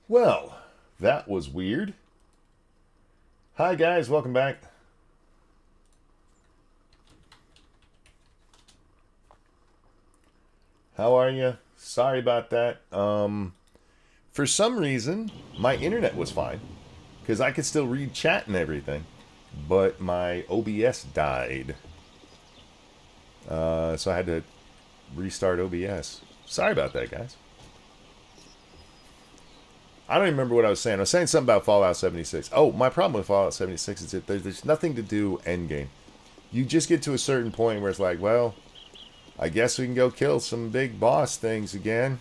Well, that was weird. Hi, guys. Welcome back. How are you? Sorry about that. For some reason, my internet was fine because I could still read chat and everything, but my OBS died. So I had to restart OBS. Sorry about that, guys. I don't even remember what I was saying. I was saying something about Fallout 76. Oh, my problem with Fallout 76 is that there's nothing to do endgame. You just get to a certain point where it's like, well, I guess we can go kill some big boss things again.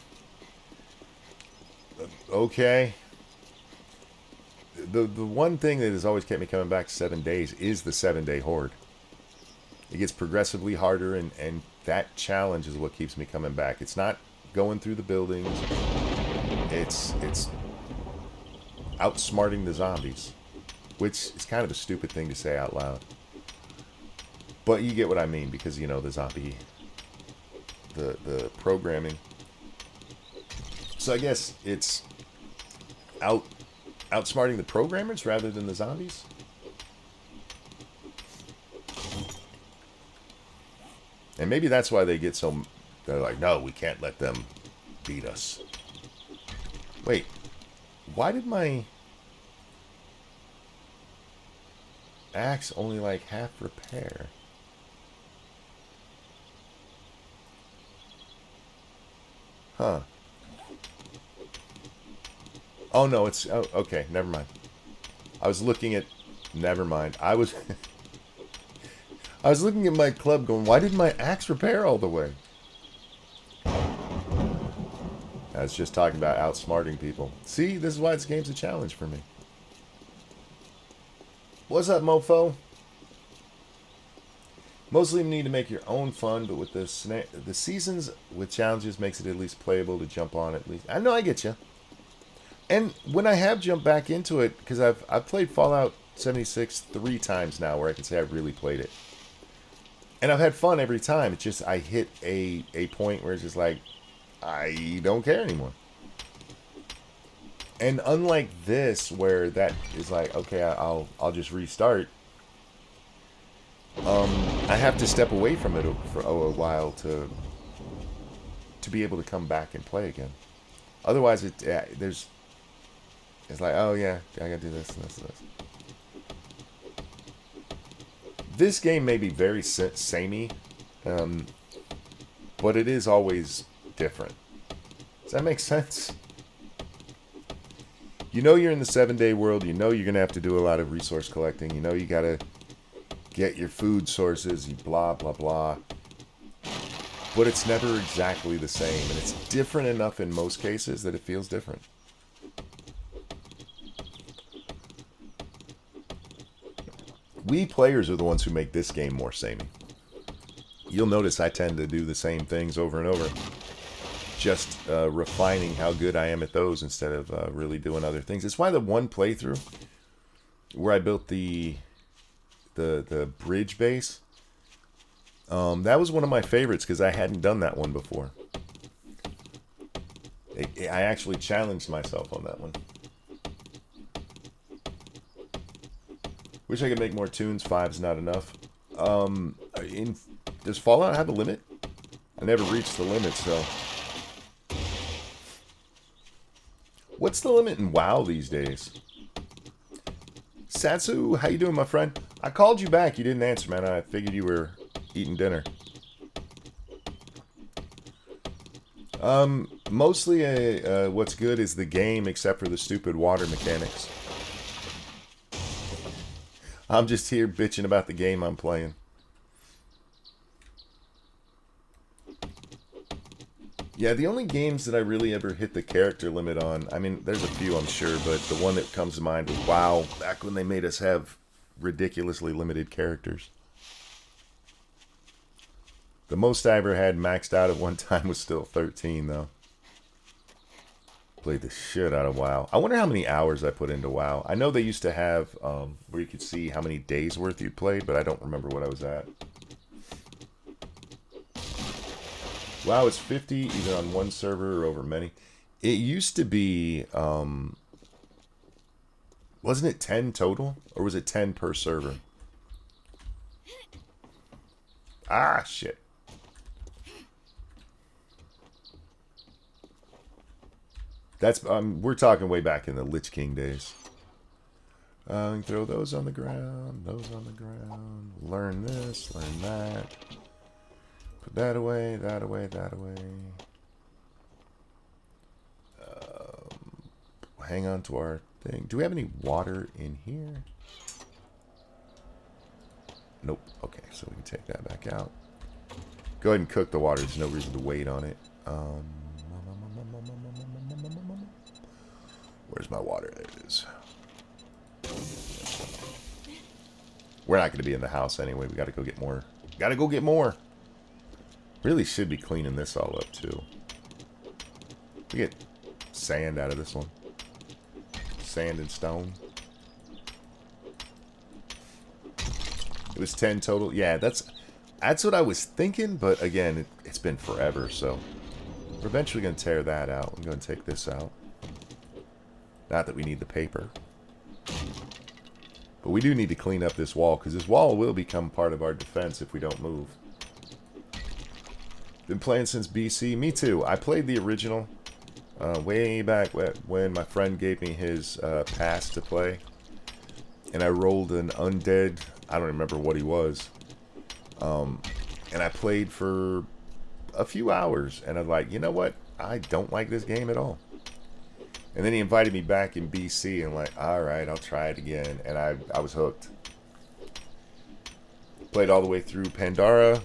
Okay. The one thing that has always kept me coming back to 7 days is the 7 day horde. It gets progressively harder, and that challenge is what keeps me coming back. It's not going through the buildings. It's outsmarting the zombies, which is kind of a stupid thing to say out loud. But you get what I mean because you know the zombie, the programming. So I guess it's outsmarting the programmers rather than the zombies. And maybe that's why they get so. They're like, no, we can't let them beat us. Wait, why did my axe only like half repair? Huh. Oh no, it's okay. Never mind. I was looking at. Never mind. I was looking at my club, going, why didn't my axe repair all the way? I was just talking about outsmarting people. See, this is why this game's a challenge for me. What's up, mofo? Mostly you need to make your own fun, but with the seasons with challenges makes it at least playable to jump on at least. I know, I get you. And when I have jumped back into it, because I've played Fallout 76 3 times now, where I can say I've really played it, and I've had fun every time. It's just I hit a point where it's just like I don't care anymore. And unlike this, where that is like, okay, I'll just restart. I have to step away from it for a while to be able to come back and play again. Otherwise, it's like, oh yeah, I gotta do this and this and this. This game may be very samey, but it is always different. Does that make sense? You know you're in the 7 day world. You know you're going to have to do a lot of resource collecting. You know you got to get your food sources. You blah, blah, blah. But it's never exactly the same. And it's different enough in most cases that it feels different. We players are the ones who make this game more samey. You'll notice I tend to do the same things over and over. Just refining how good I am at those instead of really doing other things. It's why the one playthrough where I built the bridge base, that was one of my favorites because I hadn't done that one before. I actually challenged myself on that one. Wish I could make more tunes. 5's not enough. Does Fallout have a limit? I never reached the limit, so. What's the limit in WoW these days? Satsu, how you doing, my friend? I called you back. You didn't answer, man. I figured you were eating dinner. Mostly what's good is the game, except for the stupid water mechanics. I'm just here bitching about the game I'm playing. Yeah, the only games that I really ever hit the character limit on, I mean, there's a few I'm sure, but the one that comes to mind was WoW, back when they made us have ridiculously limited characters. The most I ever had maxed out at one time was still 13, though. Played the shit out of WoW. I wonder how many hours I put into WoW. I know they used to have where you could see how many days worth you played, but I don't remember what I was at. WoW is 50 either on one server or over many. It used to be, wasn't it 10 total? Or was it 10 per server? Ah, shit. That's, we're talking way back in the Lich King days. Throw those on the ground, those on the ground. Learn this, learn that. Put that away, that away, that away. Hang on to our thing. Do we have any water in here? Nope. Okay, so we can take that back out. Go ahead and cook the water. There's no reason to wait on it. Where's my water? There it is. We're not going to be in the house anyway. We got to go get more. Got to go get more. Really should be cleaning this all up too. We get sand out of this one. Sand and stone. It was 10 total. Yeah, that's what I was thinking, but again, it's been forever, so we're eventually going to tear that out. I'm going to take this out. Not that we need the paper. But we do need to clean up this wall, because this wall will become part of our defense if we don't move. Been playing since BC. Me too. I played the original way back when my friend gave me his pass to play. And I rolled an undead. I don't remember what he was. And I played for a few hours. And I'm like, you know what? I don't like this game at all. And then he invited me back in BC. And I'm like, alright, I'll try it again. And I was hooked. Played all the way through Pandaria.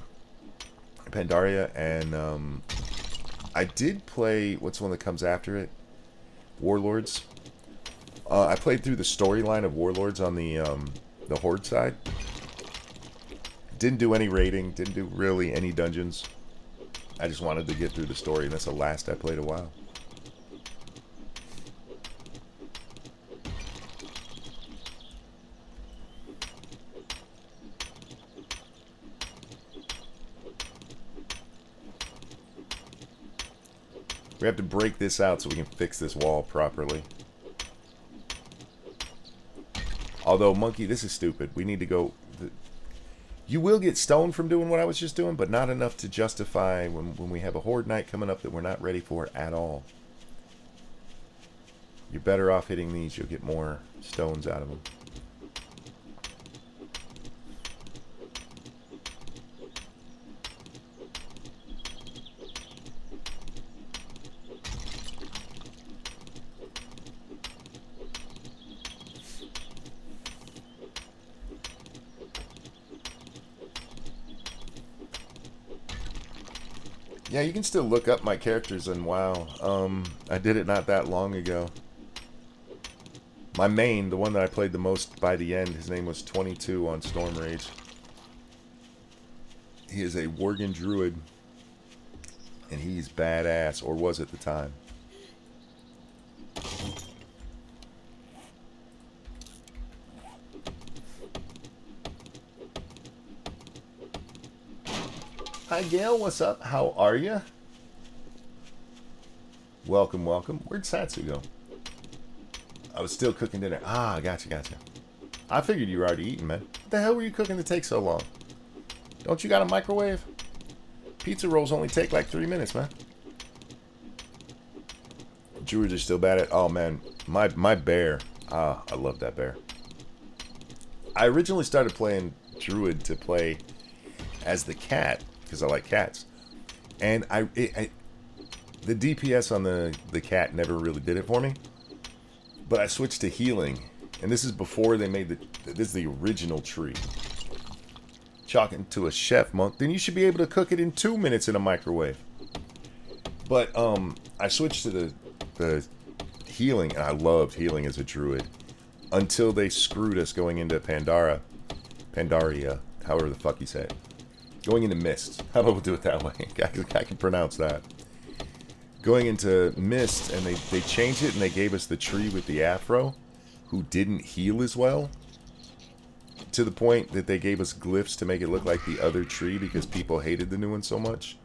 And I did play, what's the one that comes after it? Warlords. I played through the storyline of Warlords on the Horde side. Didn't do any raiding, didn't do really any dungeons. I just wanted to get through the story, and that's the last I played a while. We have to break this out so we can fix this wall properly. Although, Monkey, this is stupid. We need to go... You will get stoned from doing what I was just doing, but not enough to justify when we have a Horde night coming up that we're not ready for at all. You're better off hitting these. You'll get more stones out of them. Yeah, you can still look up my characters in WoW. I did it not that long ago. My main, the one that I played the most by the end, his name was 22 on Storm Rage. He is a Worgen Druid, and he's badass, or was at the time. Hi Gail, what's up? How are you? Welcome, welcome. Where'd Satsu go? I was still cooking dinner. Ah, gotcha. I figured you were already eating, man. What the hell were you cooking to take so long? Don't you got a microwave? Pizza rolls only take like 3 minutes, man. Druids are still bad at... Oh, man. My bear. Ah, I love that bear. I originally started playing Druid to play as the cat, because I like cats. And the DPS on the cat never really did it for me. But I switched to healing. And this is before they made this is the original tree. Chalking to a chef monk, then you should be able to cook it in 2 minutes in a microwave. But I switched to the healing, and I loved healing as a druid. Until they screwed us going into Pandaria, however the fuck you say it. Going into Mist. How about we do it that way? I can pronounce that. Going into Mist, and they changed it, and they gave us the tree with the afro, who didn't heal as well. To the point that they gave us glyphs to make it look like the other tree, because people hated the new one so much.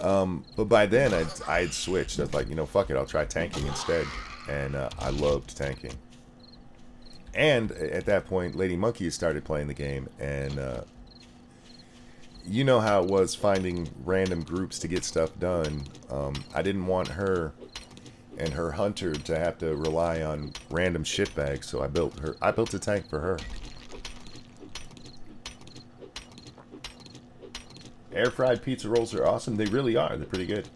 But by then, I had switched. I was like, fuck it, I'll try tanking instead. And I loved tanking. And at that point, Lady Monkey had started playing the game, and you know how it was finding random groups to get stuff done. I didn't want her and her hunter to have to rely on random shitbags, so I built a tank for her. Air fried pizza rolls are awesome. They really are. They're pretty good.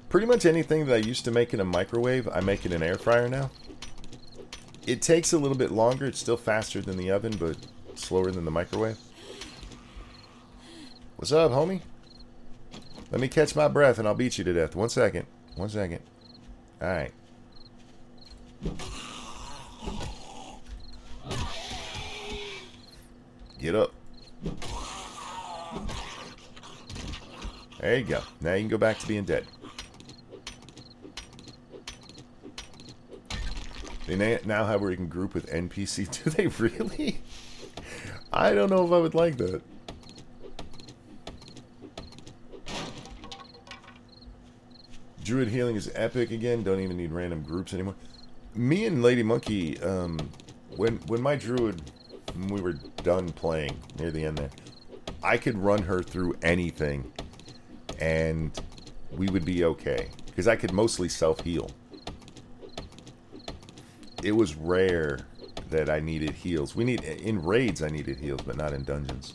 Pretty much anything that I used to make in a microwave, I make in an air fryer now. It takes a little bit longer. It's still faster than the oven, but slower than the microwave. What's up, homie? Let me catch my breath and I'll beat you to death. 1 second. 1 second. Alright. Get up. There you go. Now you can go back to being dead. They now have where you can group with NPC. Do they really? I don't know if I would like that. Druid healing is epic again. Don't even need random groups anymore. Me and Lady Monkey, when my druid, when we were done playing near the end there, I could run her through anything, and we would be okay because I could mostly self-heal. It was rare that I needed heals. In raids I needed heals, but not in dungeons.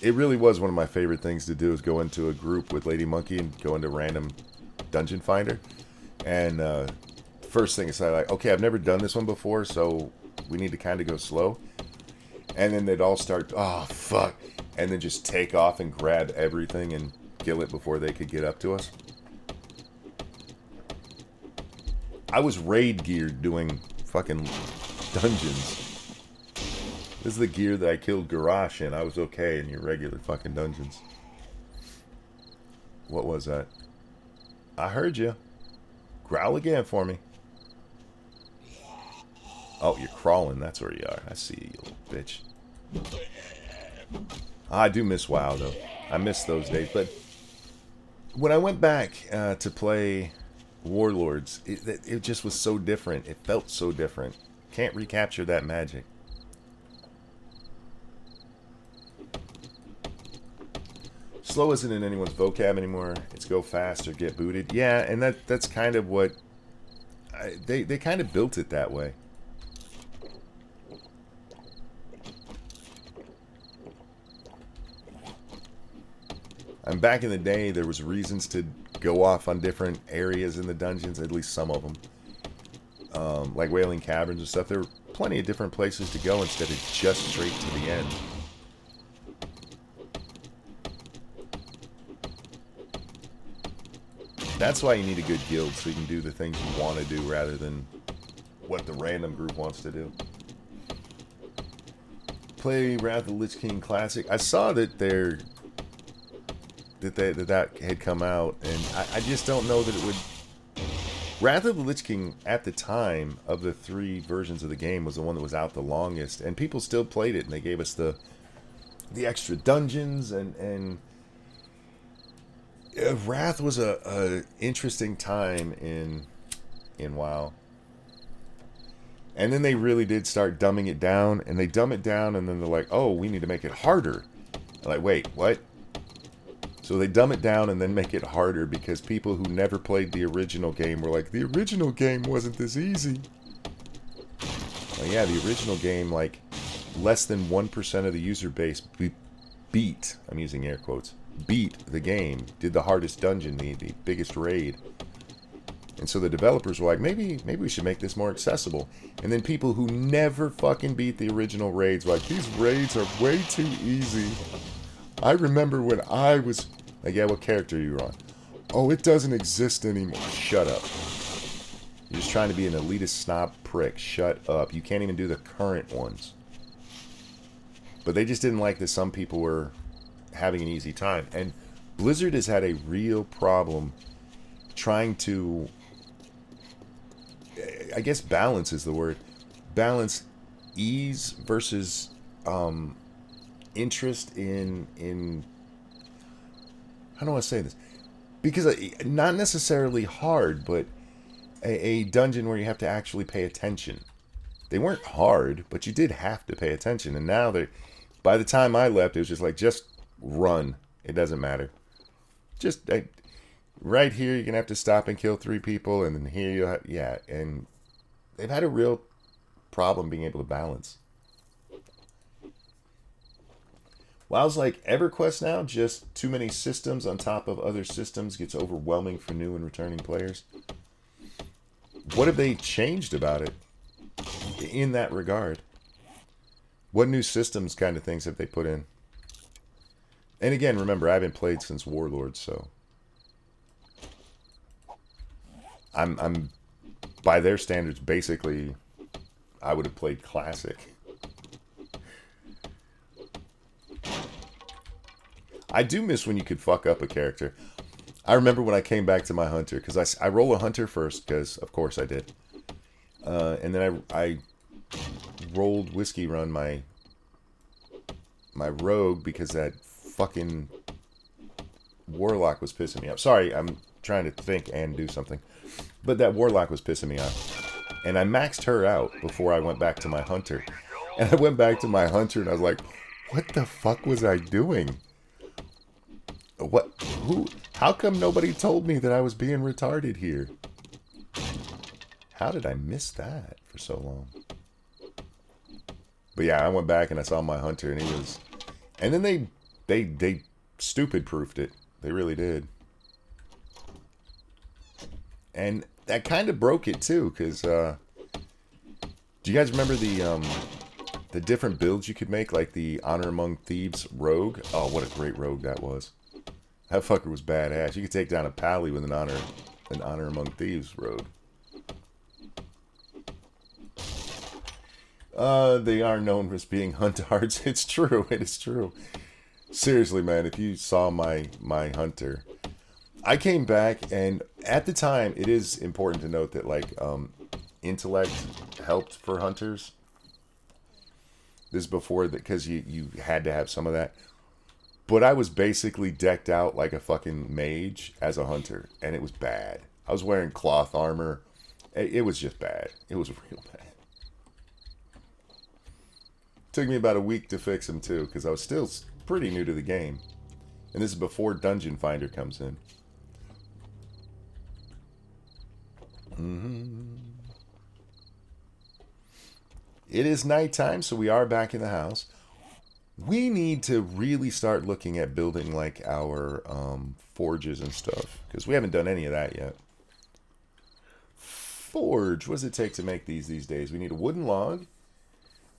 It really was one of my favorite things to do, is go into a group with Lady Monkey and go into random dungeon finder. And first thing is like, okay, I've never done this one before, so we need to kind of go slow. And then they'd all start, oh, fuck. And then just take off and grab everything and kill it before they could get up to us. I was raid geared doing fucking dungeons. This is the gear that I killed Garrosh in. I was okay in your regular fucking dungeons. What was that? I heard you. Growl again for me. Oh, you're crawling. That's where you are. I see you, little bitch. I do miss WoW, though. I miss those days. But when I went back to play Warlords, it just was so different. It felt so different. Can't recapture that magic. Slow isn't in anyone's vocab anymore. It's go fast or get booted. Yeah, and that's kind of what... They kind of built it that way. And back in the day, there was reasons to go off on different areas in the dungeons, at least some of them. Like Wailing Caverns and stuff. There were plenty of different places to go instead of just straight to the end. That's why you need a good guild, so you can do the things you want to do rather than what the random group wants to do. Play Wrath of the Lich King Classic. I saw that that had come out, and I just don't know that it would... Wrath of the Lich King, at the time of the 3 versions of the game, was the one that was out the longest, and people still played it, and they gave us the extra dungeons, and Wrath was a interesting time in WoW. And then they really did start dumbing it down, and they dumb it down, and then they're like, oh, we need to make it harder. I'm like, wait, what? So they dumb it down and then make it harder because people who never played the original game were like, the original game wasn't this easy. Well, yeah, the original game, like, less than 1% of the user base beat, I'm using air quotes, beat the game, did the hardest dungeon, the biggest raid. And so the developers were like, maybe we should make this more accessible. And then people who never fucking beat the original raids were like, these raids are way too easy. I remember when I was like, yeah, what character are you on? Oh, it doesn't exist anymore. Shut up. You're just trying to be an elitist snob prick. Shut up. You can't even do the current ones. But they just didn't like that some people were having an easy time. And Blizzard has had a real problem trying to, I guess balance is the word, balance ease versus interest in how do I say this? Because not necessarily hard, but a dungeon where you have to actually pay attention. They weren't hard, but you did have to pay attention. And now they, by the time I left, it was just like, just run. It doesn't matter. Just right here, you're gonna have to stop and kill 3 people, and then here you yeah. And they've had a real problem being able to balance. WoW's like EverQuest now, just too many systems on top of other systems gets overwhelming for new and returning players. What have they changed about it in that regard? What new systems kind of things have they put in? And again, remember, I haven't played since Warlords, so I'm by their standards, basically, I would have played Classic. I do miss when you could fuck up a character. I remember when I came back to my Hunter, because I roll a Hunter first, because of course I did. And then I rolled Whiskey Run my Rogue, because that fucking Warlock was pissing me off. Sorry, I'm trying to think and do something. But that Warlock was pissing me off. And I maxed her out before I went back to my Hunter. And I went back to my Hunter and I was like, what the fuck was I doing? What? Who? How come nobody told me that I was being retarded here? How did I miss that for so long? But yeah, I went back and I saw my Hunter and he was... And then they stupid-proofed it. They really did. And that kind of broke it too, because do you guys remember the different builds you could make, like the Honor Among Thieves Rogue? Oh, what a great rogue that was! That fucker was badass. You could take down a pally with an Honor Among Thieves Rogue. They are known as being huntards. It's true. It is true. Seriously, man, if you saw my Hunter, I came back, and at the time, it is important to note that, like, intellect helped for hunters. This is before that, because you had to have some of that. But I was basically decked out like a fucking mage as a hunter, and it was bad. I was wearing cloth armor. It was just bad. It was real bad. Took me about a week to fix him, too, because I was still pretty new to the game. And this is before Dungeon Finder comes in. It is nighttime, so we are back in the house. We need to really start looking at building like our forges and stuff, because we haven't done any of that yet. Forge, what does it take to make these days? We need a wooden log,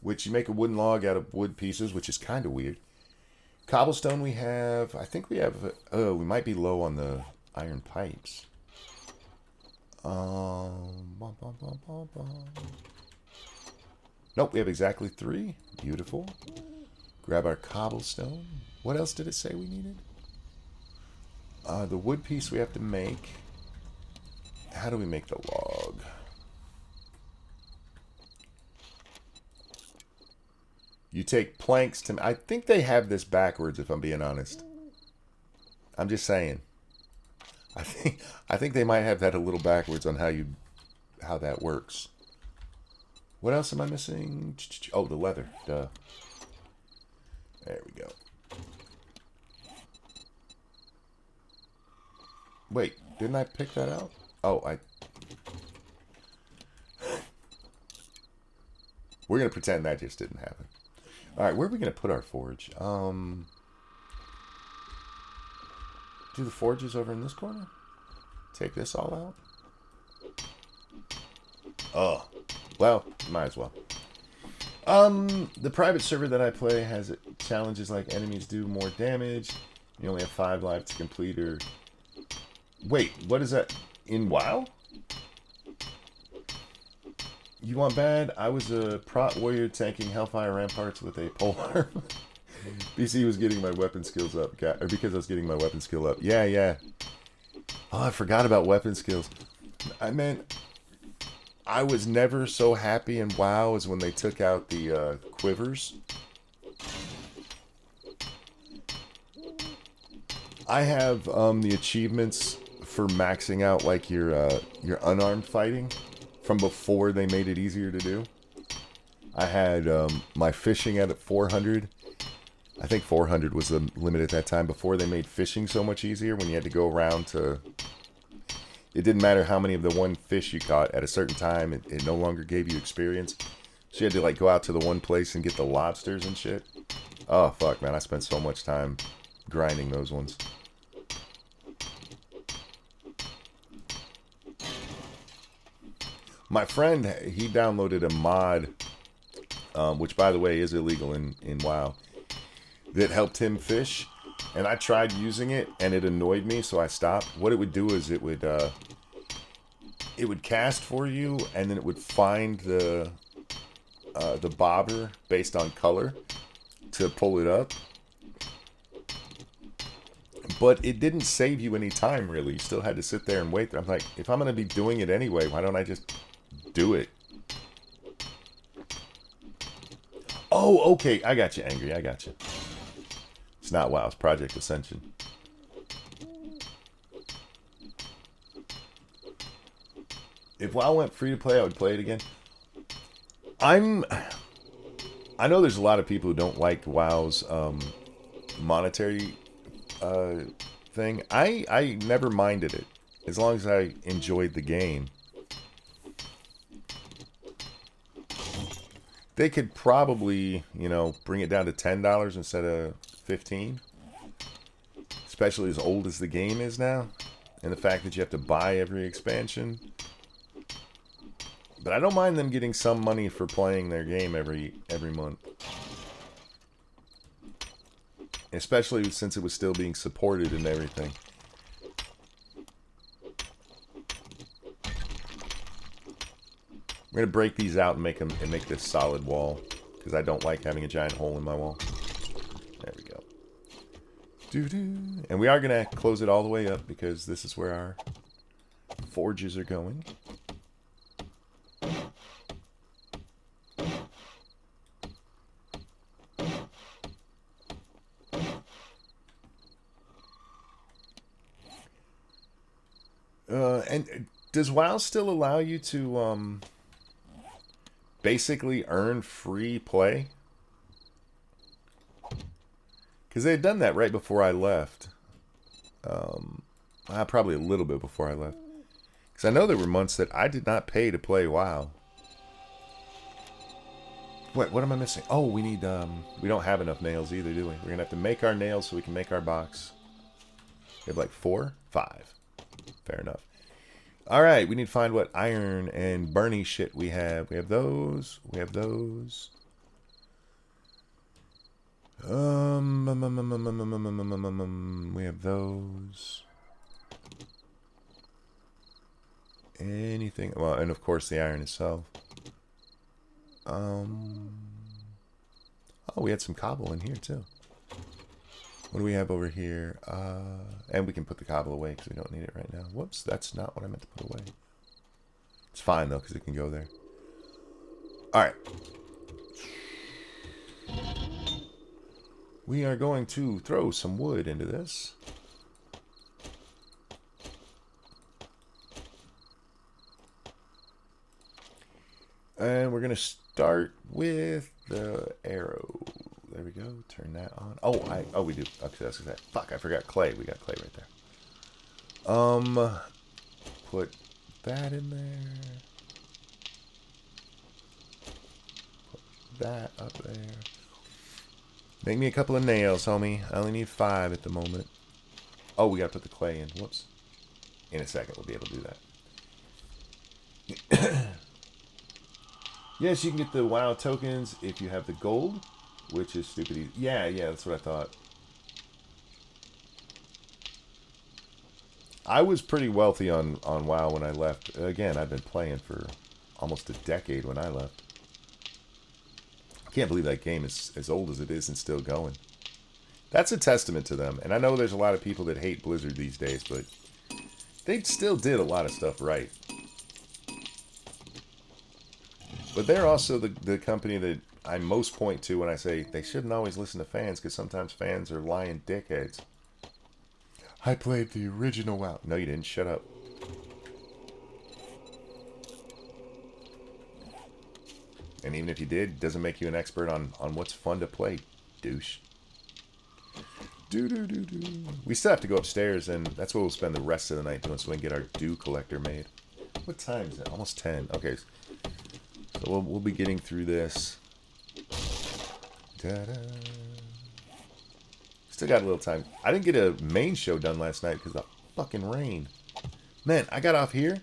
which you make a wooden log out of wood pieces, which is kind of weird. Cobblestone we have, I think we have, oh, we might be low on the iron pipes. Nope, we have exactly 3. Beautiful. Grab our cobblestone. What else did it say we needed? The wood piece we have to make. How do we make the log? You take planks to... I think they have this backwards, if I'm being honest. I'm just saying. I think they might have that a little backwards on how that works. What else am I missing? Oh, the leather. Duh. There we go. Wait, didn't I pick that out? Oh, we're going to pretend that just didn't happen. Alright, where are we going to put our forge? Do the forges over in this corner? Take this all out? Oh. Well, might as well. The private server that I play has challenges like enemies do more damage. You only have 5 lives to complete or... Wait, what is that? In WoW? You want bad? I was a prot warrior tanking Hellfire Ramparts with a polearm. BC was getting my weapon skills up. Or because I was getting my weapon skill up. Yeah, yeah. Oh, I forgot about weapon skills. I meant... I was never so happy in WoW as when they took out the quivers. I have the achievements for maxing out like your unarmed fighting from before they made it easier to do. I had my fishing at 400. I think 400 was the limit at that time before they made fishing so much easier when you had to go around to... It didn't matter how many of the one fish you caught at a certain time. It no longer gave you experience. So you had to like go out to the one place and get the lobsters and shit. Oh, fuck, man. I spent so much time grinding those ones. My friend, he downloaded a mod, which, by the way, is illegal in WoW, that helped him fish. And I tried using it, and it annoyed me, so I stopped. What it would do is it would cast for you, and then it would find the bobber based on color to pull it up. But it didn't save you any time, really. You still had to sit there and wait. I'm like, if I'm going to be doing it anyway, why don't I just do it? Oh, okay. I got you, Angry. I got you. It's not WoW. It's Project Ascension. If WoW went free to play, I would play it again. I know there's a lot of people who don't like WoW's monetary thing. I never minded it as long as I enjoyed the game. They could probably, you know, bring it down to $10 instead of $15, especially as old as the game is now, and the fact that you have to buy every expansion. But I don't mind them getting some money for playing their game every month. Especially since it was still being supported and everything. We're gonna break these out and make this solid wall, because I don't like having a giant hole in my wall. There we go. Doo-doo. And we are gonna close it all the way up because this is where our forges are going. And does WoW still allow you to basically earn free play? Because they had done that right before I left. Probably a little bit before I left. Because I know there were months that I did not pay to play WoW. Wait, what am I missing? Oh, we need, we don't have enough nails either, do we? We're going to have to make our nails so we can make our box. We have like 4? 5. Fair enough. Alright, we need to find what iron and burny shit we have. We have those. We have those. We have those. Anything. Well, and of course the iron itself. Oh, we had some cobble in here too. What do we have over here? And we can put the cobble away because we don't need it right now. Whoops, that's not what I meant to put away. It's fine though because it can go there. Alright. We are going to throw some wood into this. And we're going to start with the arrow. There we go. Turn that on. Oh, we do. Okay, that's that. Fuck, I forgot clay. We got clay right there. Put that in there. Put that up there. Make me a couple of nails, homie. I only need 5 at the moment. Oh, we gotta put the clay in. Whoops. In a second, we'll be able to do that. Yes, you can get the WoW tokens if you have the gold, which is stupid easy. Yeah, that's what I thought. I was pretty wealthy on WoW when I left. Again, I've been playing for almost a decade when I left. I can't believe that game is as old as it is and still going. That's a testament to them. And I know there's a lot of people that hate Blizzard these days, but they still did a lot of stuff right. But they're also the company that I most point to when I say they shouldn't always listen to fans, because sometimes fans are lying dickheads. I played the original WoW. No, you didn't. Shut up. And even if you did, it doesn't make you an expert on what's fun to play, douche. We still have to go upstairs, and that's what we'll spend the rest of the night doing so we can get our dew collector made. What time is it? Almost 10. Okay. So we'll be getting through this. Ta-da. Still got a little time. I didn't get a main show done last night because of the fucking rain. Man, I got off here,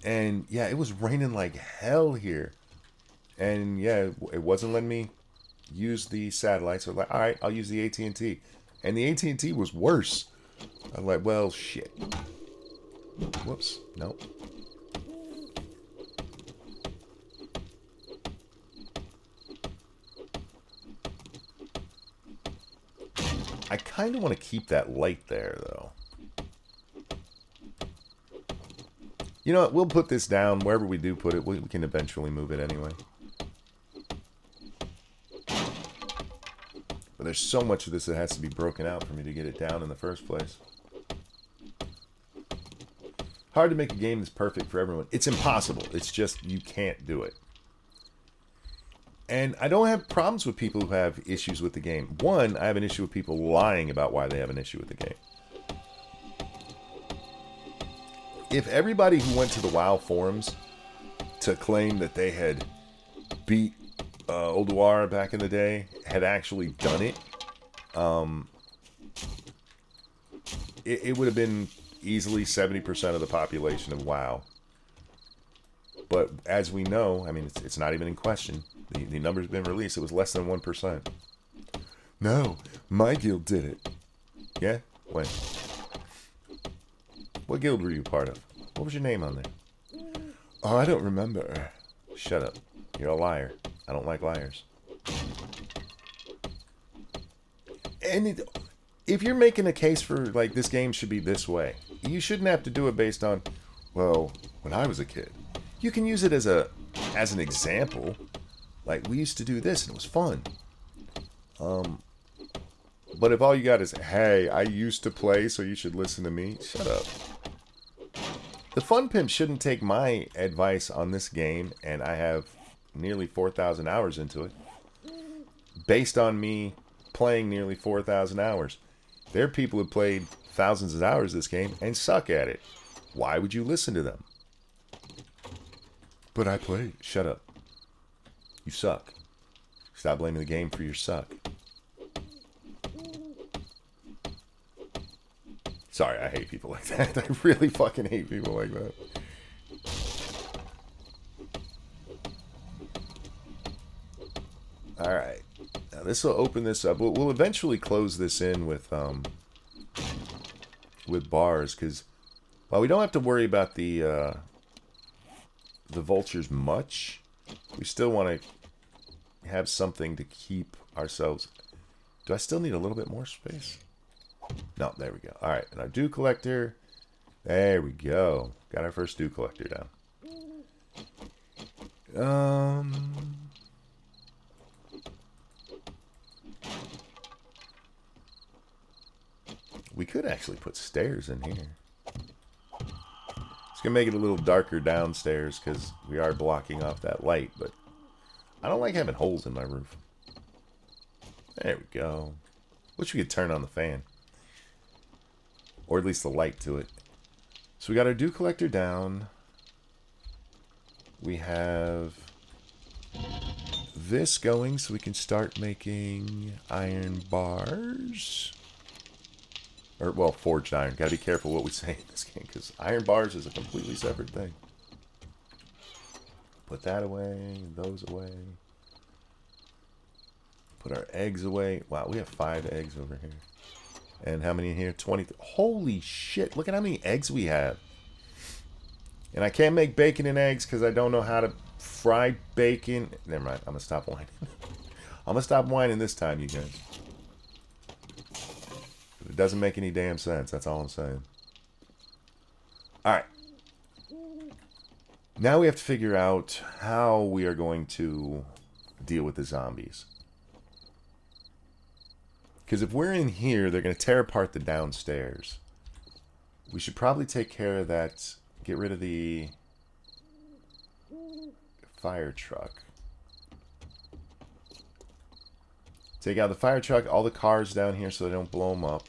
and yeah, it was raining like hell here. And yeah, it wasn't letting me use the satellite. So I'm like, all right, I'll use the AT&T. And the AT&T was worse. I'm like, well, shit. Whoops. Nope. I kind of want to keep that light there, though. You know what? We'll put this down. Wherever we do put it, we can eventually move it anyway. But there's so much of this that has to be broken out for me to get it down in the first place. Hard to make a game that's perfect for everyone. It's impossible. It's just you can't do it. And I don't have problems with people who have issues with the game. One, I have an issue with people lying about why they have an issue with the game. If everybody who went to the WoW forums to claim that they had beat Ulduar back in the day had actually done it, it would have been easily 70% of the population of WoW. But as we know, I mean, it's not even in question. The number's been released. It was less than 1%. No, my guild did it. Yeah? When? What guild were you part of? What was your name on there? Oh, I don't remember. Shut up. You're a liar. I don't like liars. And if you're making a case for, like, this game should be this way, you shouldn't have to do it based on, well, when I was a kid. You can use it as an example. Like, we used to do this and it was fun. But if all you got is, hey, I used to play, so you should listen to me, shut up. The Fun Pimp shouldn't take my advice on this game, and I have nearly 4,000 hours into it, based on me playing nearly 4,000 hours. There are people who played thousands of hours this game and suck at it. Why would you listen to them? But I played. Shut up. You suck. Stop blaming the game for your suck. Sorry, I hate people like that. I really fucking hate people like that. Alright. Now this will open this up. We'll eventually close this in with bars, because while we don't have to worry about the vultures much, we still want to have something to keep ourselves. Do I still need a little bit more space? No, there we go. Alright, and our dew collector. There we go. Got our first dew collector down. We could actually put stairs in here. It's going to make it a little darker downstairs because we are blocking off that light, but I don't like having holes in my roof. There we go. Wish we could turn on the fan. Or at least the light to it. So we got our dew collector down. We have this going so we can start making iron bars. Or, well, forged iron. Gotta be careful what we say in this game, because iron bars is a completely separate thing. Put that away, those away. Put our eggs away. Wow, we have 5 eggs over here. And how many in here? 20. Holy shit, look at how many eggs we have. And I can't make bacon and eggs because I don't know how to fry bacon. Never mind, I'm going to stop whining. I'm going to stop whining this time, you guys. It doesn't make any damn sense, that's all I'm saying. Alright. Now we have to figure out how we are going to deal with the zombies. Because if we're in here, they're going to tear apart the downstairs. We should probably take care of that. Get rid of the fire truck. Take out the fire truck, all the cars down here so they don't blow them up.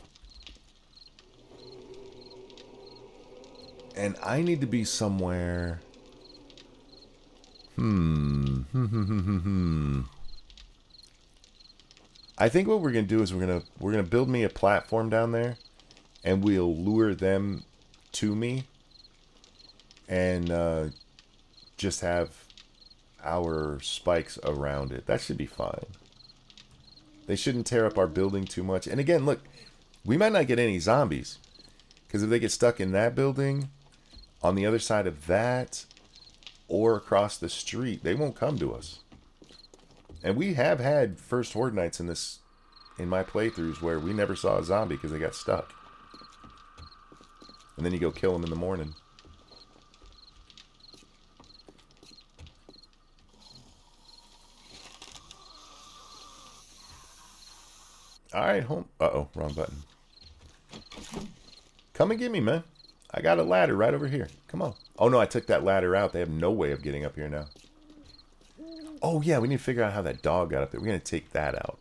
And I need to be somewhere. I think what we're gonna do is we're gonna build me a platform down there, and we'll lure them to me, and just have our spikes around it. That should be fine. They shouldn't tear up our building too much. And again, look, we might not get any zombies, because if they get stuck in that building, on the other side of that, or across the street, they won't come to us. And we have had first Horde nights in my playthroughs where we never saw a zombie because they got stuck. And then you go kill them in the morning. Alright, home. Uh-oh, wrong button. Come and get me, man. I got a ladder right over here. Come on. Oh, no, I took that ladder out. They have no way of getting up here now. Oh, yeah, we need to figure out how that dog got up there. We're going to take that out.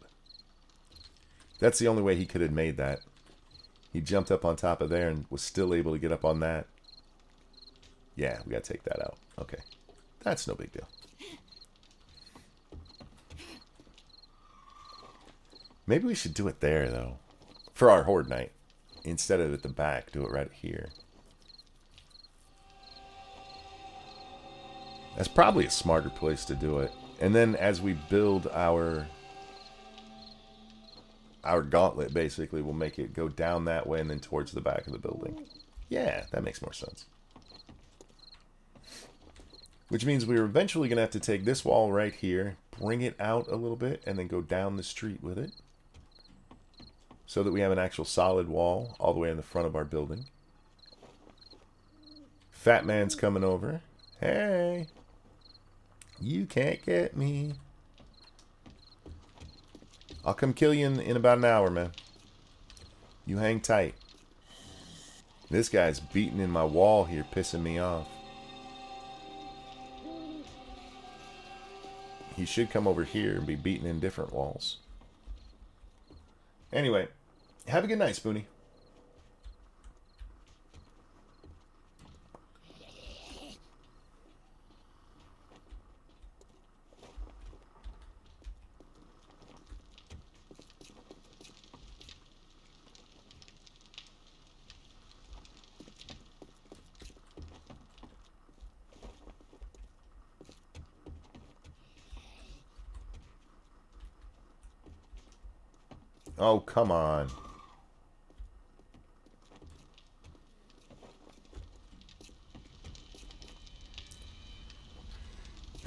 That's the only way he could have made that. He jumped up on top of there and was still able to get up on that. Yeah, we got to take that out. Okay. That's no big deal. Maybe we should do it there, though. For our Horde night. Instead of at the back, do it right here. That's probably a smarter place to do it. And then as we build our gauntlet, basically, we'll make it go down that way and then towards the back of the building. Yeah, that makes more sense. Which means we're eventually going to have to take this wall right here, bring it out a little bit, and then go down the street with it. So that we have an actual solid wall all the way in the front of our building. Fat Man's coming over. Hey! You can't get me. I'll come kill you in about an hour, man. You hang tight. This guy's beating in my wall here, pissing me off. He should come over here and be beating in different walls. Anyway, have a good night, Spoonie. Oh, come on.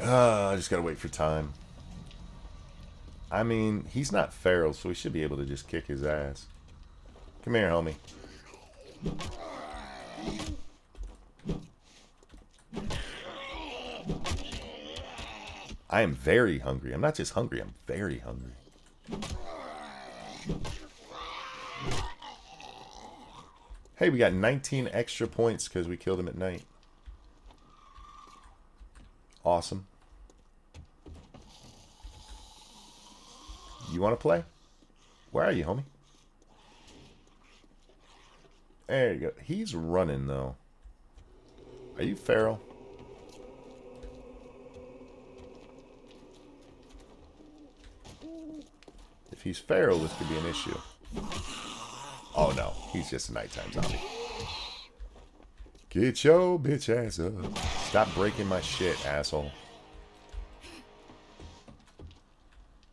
I just gotta wait for time. I mean, he's not feral, so we should be able to just kick his ass. Come here, homie. I am very hungry. I'm not just hungry, I'm very hungry. Hey, we got 19 extra points because we killed him at night. Awesome. You want to play? Where are you, homie? There you go. He's running, though. Are you feral? If he's feral, this could be an issue. Oh, no. He's just a nighttime zombie. Get your bitch ass up. Stop breaking my shit, asshole.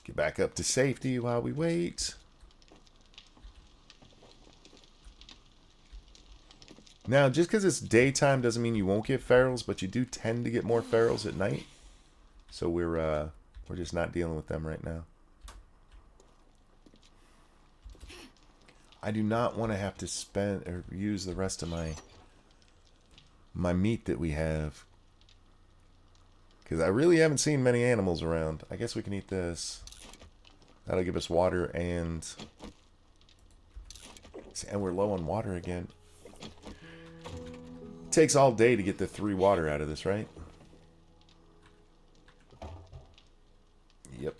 Get back up to safety while we wait. Now, just because it's daytime doesn't mean you won't get ferals, but you do tend to get more ferals at night. So we're just not dealing with them right now. I do not want to have to spend or use the rest of my meat that we have. Because I really haven't seen many animals around. I guess we can eat this. That'll give us water and we're low on water again. takes all day to get the 3 water out of this, right? Yep.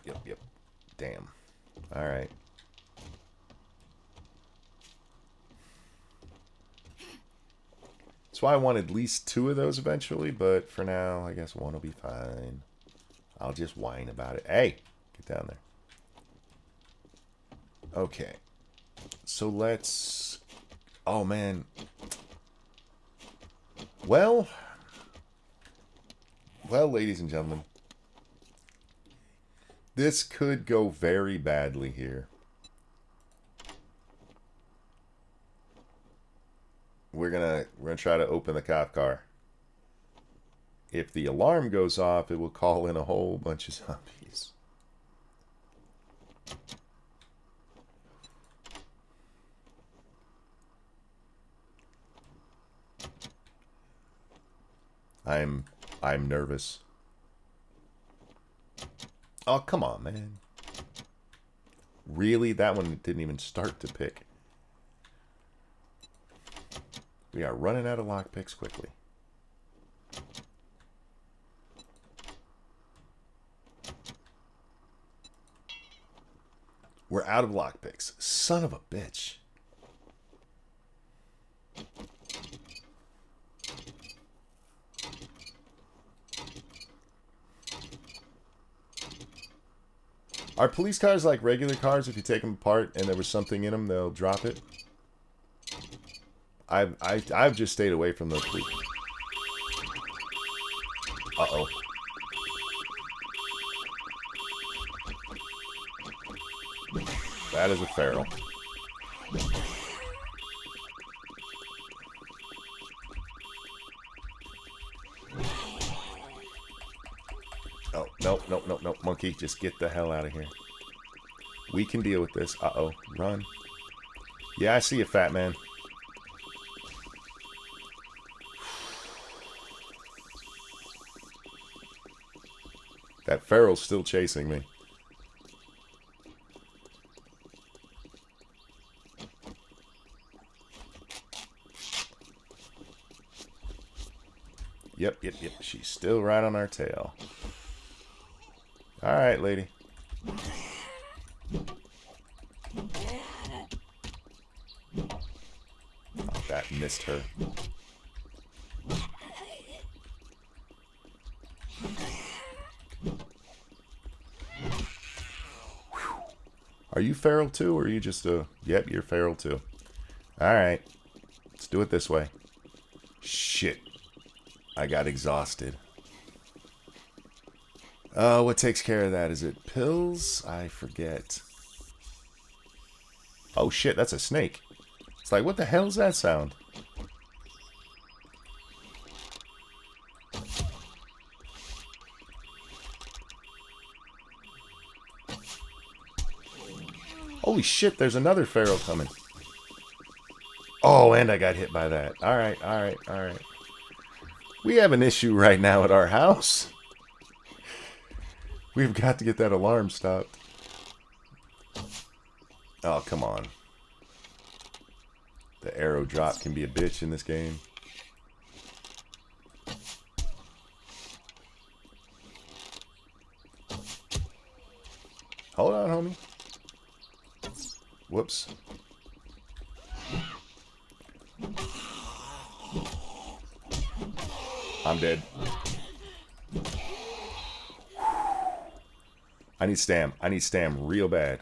Damn. Alright. That's why I want at least 2 of those eventually, but for now, I guess 1 will be fine. I'll just whine about it. Hey! Get down there. Okay. So let's... Oh, man. Well, ladies and gentlemen. This could go very badly here. We're gonna try to open the cop car. If the alarm goes off, it will call in a whole bunch of zombies. I'm nervous. Oh, come on, man. Really? That one didn't even start to pick. We are running out of lockpicks quickly. We're out of lockpicks. Son of a bitch. Are police cars like regular cars? If you take them apart and there was something in them, they'll drop it? I've just stayed away from those police. Uh-oh. That is a feral. Oh, no, monkey, just get the hell out of here. We can deal with this. Uh-oh, run. Yeah, I see you, fat man. That feral's still chasing me. Yep. She's still right on our tail. Alright, lady. Oh, that missed her. Are you feral too, or are you just a... Yep, you're feral too. Alright. Let's do it this way. Shit. I got exhausted. What takes care of that? Is it pills? I forget. Oh shit, that's a snake. It's like, what the hell's that sound? Holy shit, there's another feral coming. Oh, and I got hit by that. Alright. We have an issue right now at our house. We've got to get that alarm stopped. Oh, come on. The arrow drop can be a bitch in this game. Hold on, homie. Whoops. I'm dead. I need stam. I need stam real bad.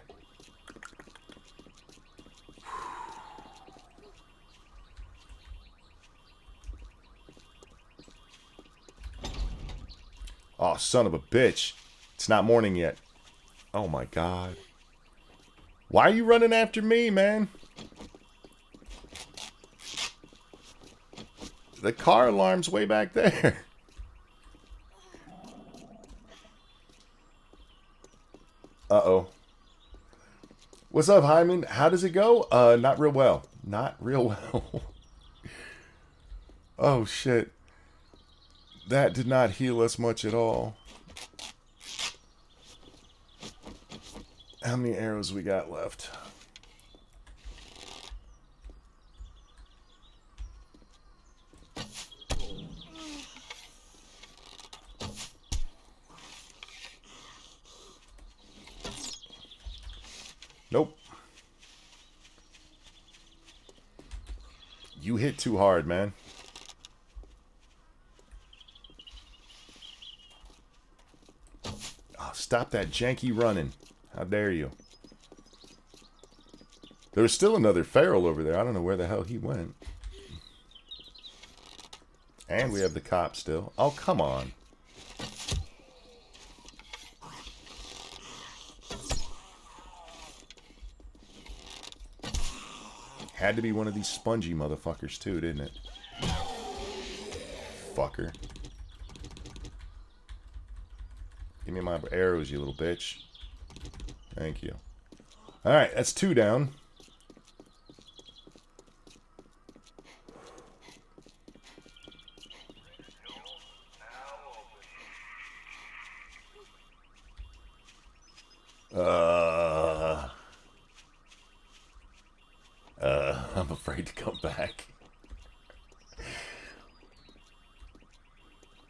Oh, son of a bitch. It's not morning yet. Oh my god. Why are you running after me, man? The car alarm's way back there. Uh-oh. What's up, Hyman? How does it go? Not real well. Not real well. Oh, shit. That did not heal us much at all. How many arrows we got left? Nope. You hit too hard, man. Oh, stop that janky running. How dare you? There's still another feral over there. I don't know where the hell he went. And we have the cop still. Oh, come on. Had to be one of these spongy motherfuckers too, didn't it? Fucker. Give me my arrows, you little bitch. Thank you. Alright, that's 2 down. I'm afraid to come back.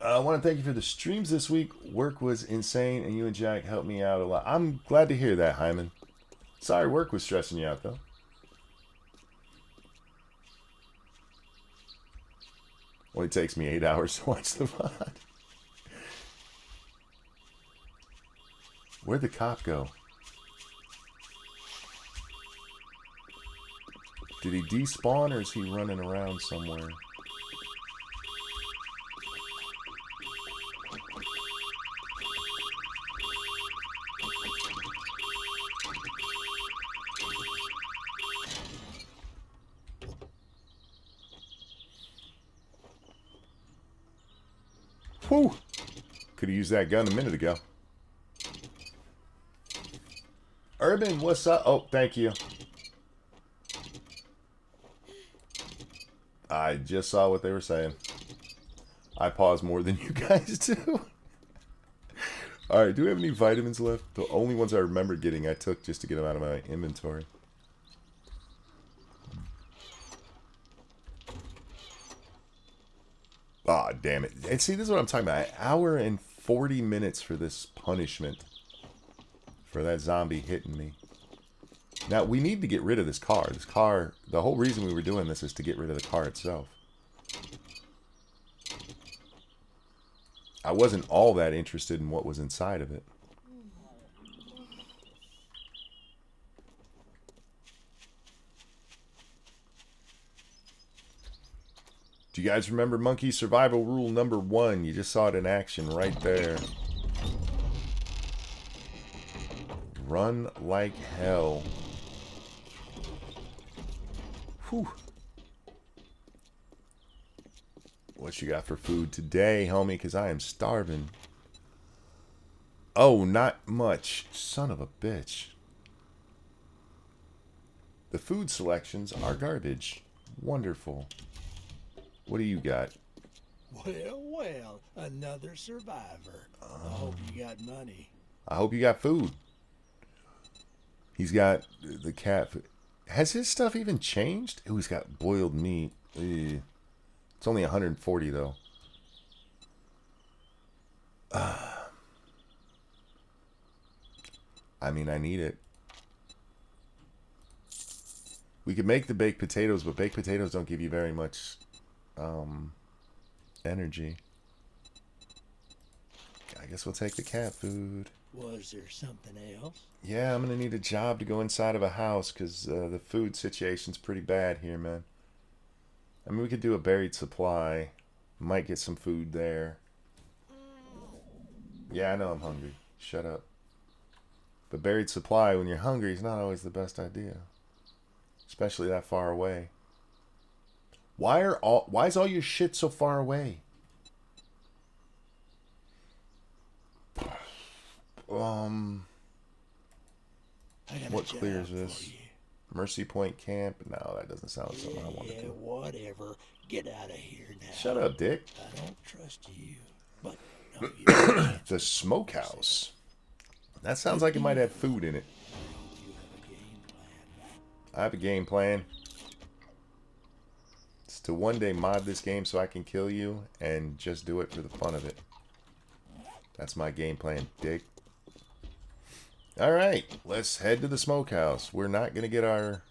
I want to thank you for the streams this week. Work was insane, and you and Jack helped me out a lot. I'm glad to hear that, Hyman. Sorry work was stressing you out, though. Only takes me 8 hours to watch the VOD. Where'd the cop go? Did he despawn, or is he running around somewhere? Whew! Could have used that gun a minute ago. Urban, what's up? Oh, thank you. I just saw what they were saying. I pause more than you guys do. Alright, do we have any vitamins left? The only ones I remember getting I took just to get them out of my inventory. Ah, oh, damn it. And see, this is what I'm talking about. An hour and 40 minutes for this punishment. For that zombie hitting me. Now, we need to get rid of this car. This car, the whole reason we were doing this is to get rid of the car itself. I wasn't all that interested in what was inside of it. Do you guys remember Monkey Survival Rule number 1? You just saw it in action right there. Run like hell. Whew. What you got for food today, homie? Because I am starving. Oh, not much. Son of a bitch. The food selections are garbage. Wonderful. What do you got? Well, well, another survivor. I hope you got money. I hope you got food. He's got the cat food. Has his stuff even changed? Oh, he's got boiled meat. Ugh. It's only 140 though. I mean, I need it. We could make the baked potatoes, but baked potatoes don't give you very much energy. I guess we'll take the cat food. Was there something else? Yeah, I'm gonna need a job to go inside of a house because the food situation's pretty bad here, man. I mean, we could do a buried supply. Might get some food there. Yeah, I know I'm hungry. Shut up. But buried supply when you're hungry is not always the best idea. Especially that far away. Why is all your shit so far away? What clears this? Mercy Point Camp? No, that doesn't sound like something I want to do. Whatever. Get out of here now. Shut up, Dick. I don't trust you, but no, you don't. The Smokehouse. That sounds like it might have food in it. I have a game plan. It's to one day mod this game so I can kill you and just do it for the fun of it. That's my game plan, Dick. All right, let's head to the smokehouse. We're not gonna get our.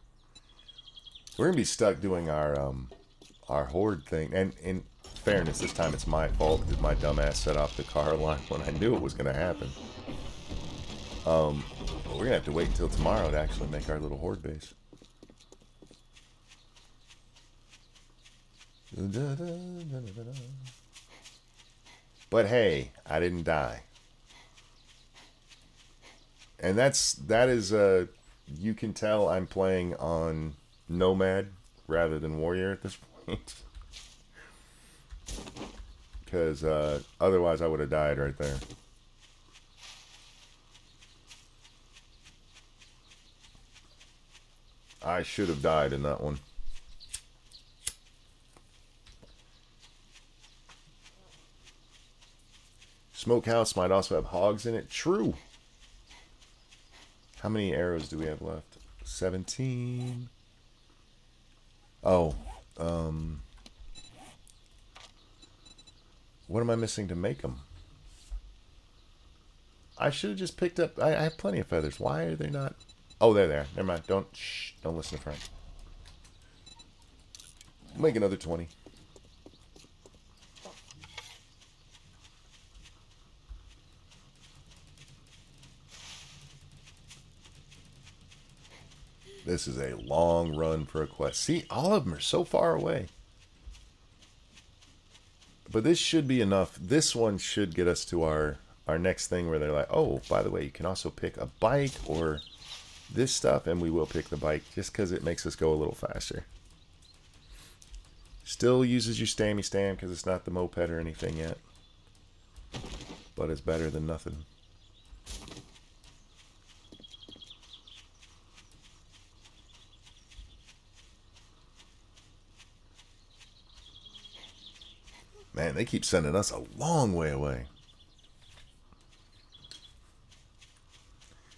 We're gonna be stuck doing our horde thing. And in fairness, this time it's my fault because my dumbass set off the car alarm when I knew it was gonna happen. But we're gonna have to wait until tomorrow to actually make our little horde base. But hey, I didn't die. And that is you can tell I'm playing on Nomad rather than Warrior at this point. Because otherwise I would have died right there. I should have died in that one. Smokehouse might also have hogs in it. True. How many arrows do we have left? 17. Oh. What am I missing to make them? I should have just picked up... I have plenty of feathers. Why are they not... Oh, they're there. Never mind. Don't listen to Frank. Make another 20. This is a long run for a quest. See, all of them are so far away. But this should be enough. This one should get us to our next thing where they're like, oh, by the way, you can also pick a bike or this stuff, and we will pick the bike just because it makes us go a little faster. Still uses your stammy stam because it's not the moped or anything yet. But it's better than nothing. Man, they keep sending us a long way away.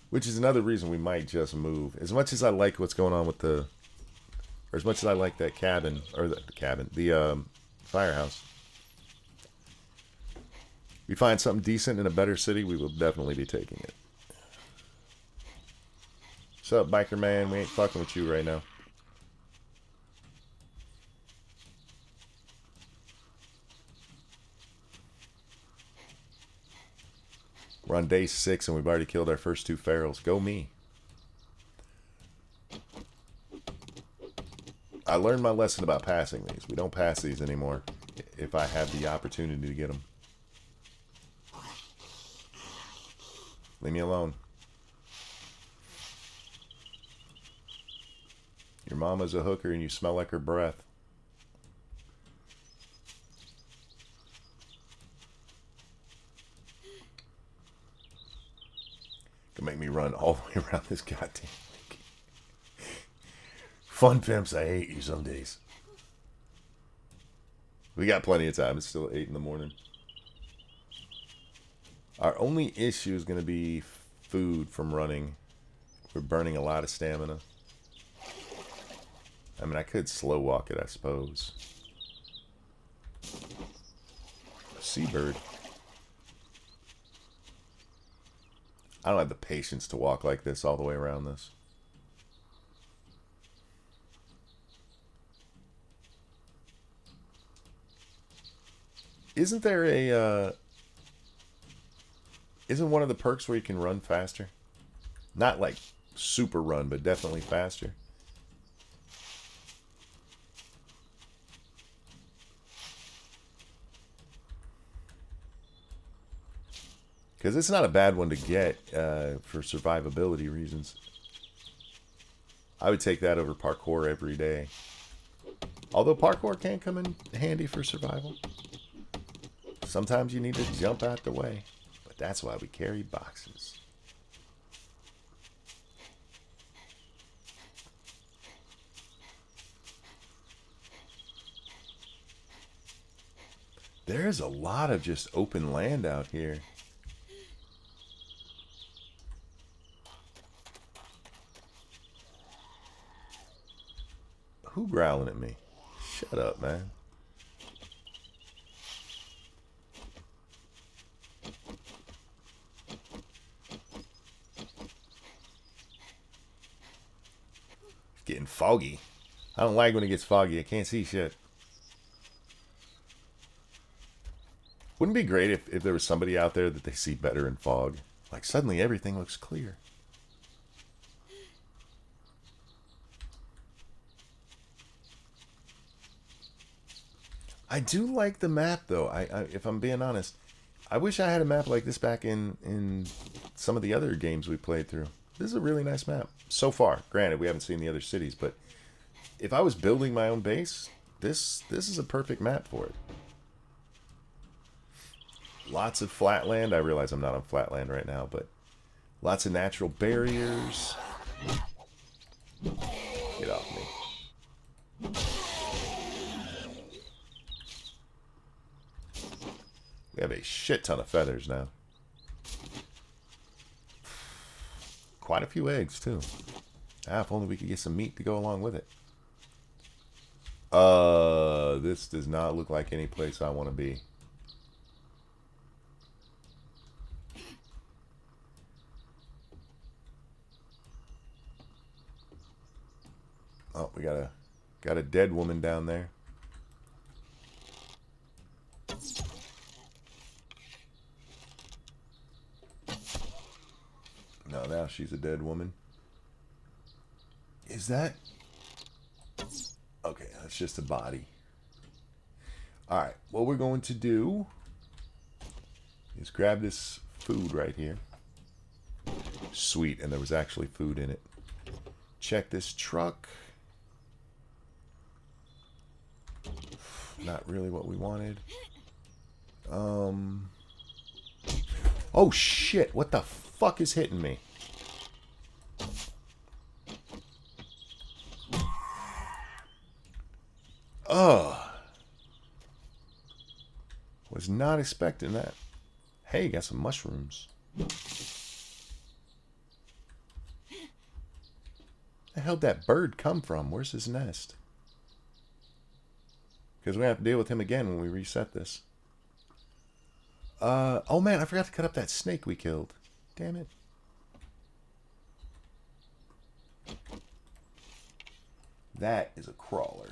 Which is another reason we might just move. As much as I like what's going on with the... Or as much as I like that cabin... Or the cabin. The firehouse. We find something decent in a better city, we will definitely be taking it. What's up, biker man? We ain't fucking with you right now. We're on day 6 and we've already killed our first 2 ferals. Go me. I learned my lesson about passing these. We don't pass these anymore if I have the opportunity to get them. Leave me alone. Your mama's a hooker and you smell like her breath. Can make me run all the way around this goddamn lake. Fun pimps, I hate you some days. We got plenty of time. It's still 8 in the morning. Our only issue is going to be food from running. We're burning a lot of stamina. I mean, I could slow walk it, I suppose. Seabird. I don't have the patience to walk like this all the way around this. Isn't there a... Isn't one of the perks where you can run faster? Not like super run, but definitely faster. Because it's not a bad one to get for survivability reasons. I would take that over parkour every day. Although parkour can come in handy for survival. Sometimes you need to jump out the way. But that's why we carry boxes. There's a lot of just open land out here. Who growling at me? Shut up, man. Getting foggy. I don't like when it gets foggy. I can't see shit. Wouldn't it be great if there was somebody out there that they see better in fog? Like suddenly everything looks clear. I do like the map though. If I'm being honest, I wish I had a map like this back in some of the other games we played through. This is a really nice map so far. Granted, we haven't seen the other cities, but if I was building my own base, this is a perfect map for it. Lots of flatland. I realize I'm not on flatland right now, but lots of natural barriers. Get off me. We have a shit ton of feathers now. Quite a few eggs, too. Ah, if only we could get some meat to go along with it. This does not look like any place I want to be. Oh, we got a dead woman down there. No, now she's a dead woman. Is that... Okay, that's just a body. Alright, what we're going to do is grab this food right here. Sweet, and there was actually food in it. Check this truck. Not really what we wanted. Oh shit, what the fuck is hitting me? Ugh. Was not expecting that. Hey, got some mushrooms. The hell'd that bird come from? Where's his nest? Because we have to deal with him again when we reset this. Oh man, I forgot to cut up that snake we killed. Damn it. That is a crawler.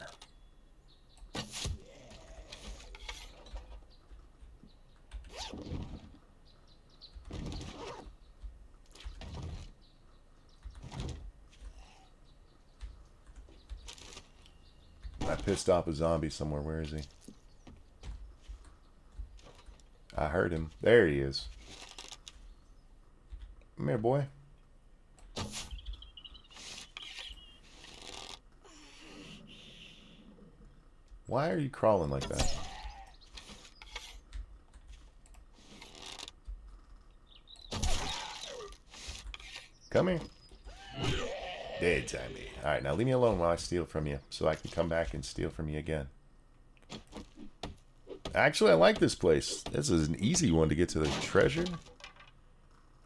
I pissed off a zombie somewhere. Where is he? I heard him. There he is. Come here, boy. Why are you crawling like that? Come here. Dead zombie. Alright, now leave me alone while I steal from you so I can come back and steal from you again. Actually, I like this place. This is an easy one to get to the treasure.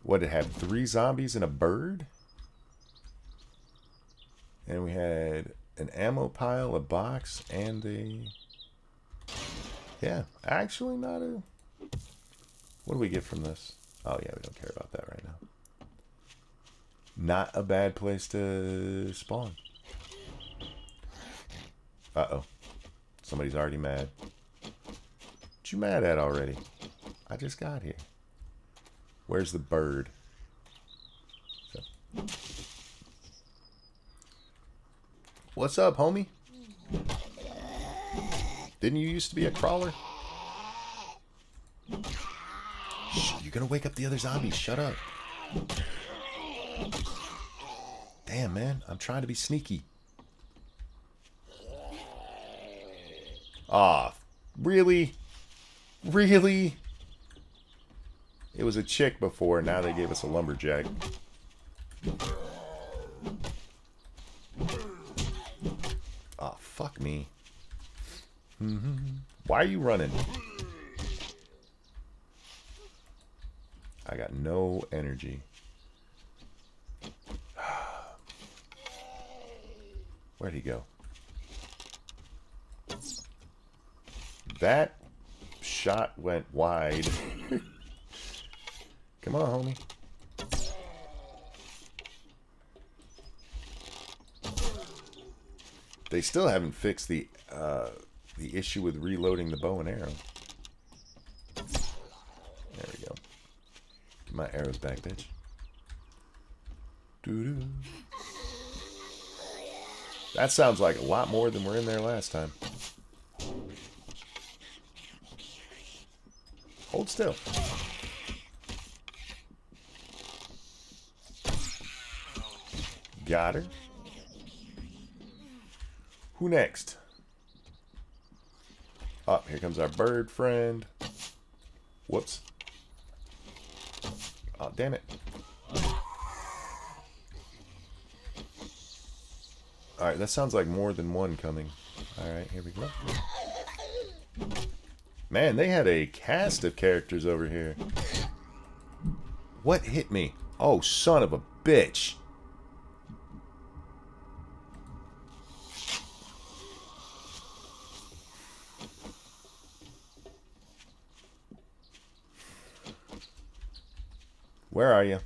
What, it had 3 zombies and a bird? And we had an ammo pile, a box, and a... Yeah, actually not a... What do we get from this? Oh yeah, we don't care about that right now. Not a bad place to spawn. Uh-oh. Somebody's already mad. What you mad at already? I just got here. Where's the bird? So. What's up, homie? Didn't you used to be a crawler? Shh, you're gonna wake up the other zombies. Shut up. Damn, man. I'm trying to be sneaky. Aw, really? Really? It was a chick before, now they gave us a lumberjack. Aw, fuck me. Why are you running? I got no energy. Where'd he go? That shot went wide. Come on, homie. They still haven't fixed the issue with reloading the bow and arrow. There we go. Get my arrows back, bitch. Doo-doo. That sounds like a lot more than were in there last time. Hold still. Got her. Who next? Oh, here comes our bird friend. Whoops. Oh, damn it. Alright, that sounds like more than one coming. Alright, here we go. Man, they had a cast of characters over here. What hit me? Oh, son of a bitch. Where are you?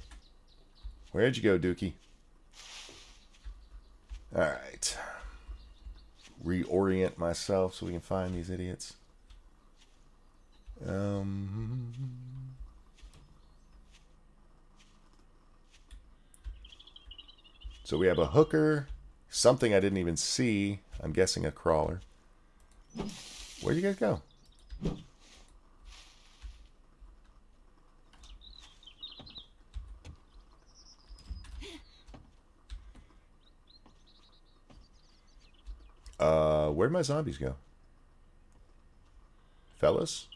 Where'd you go, Dookie? Alright. Reorient myself so we can find these idiots. So we have a hooker. Something I didn't even see. I'm guessing a crawler. Where'd you guys go? Where'd my zombies go? Fellas?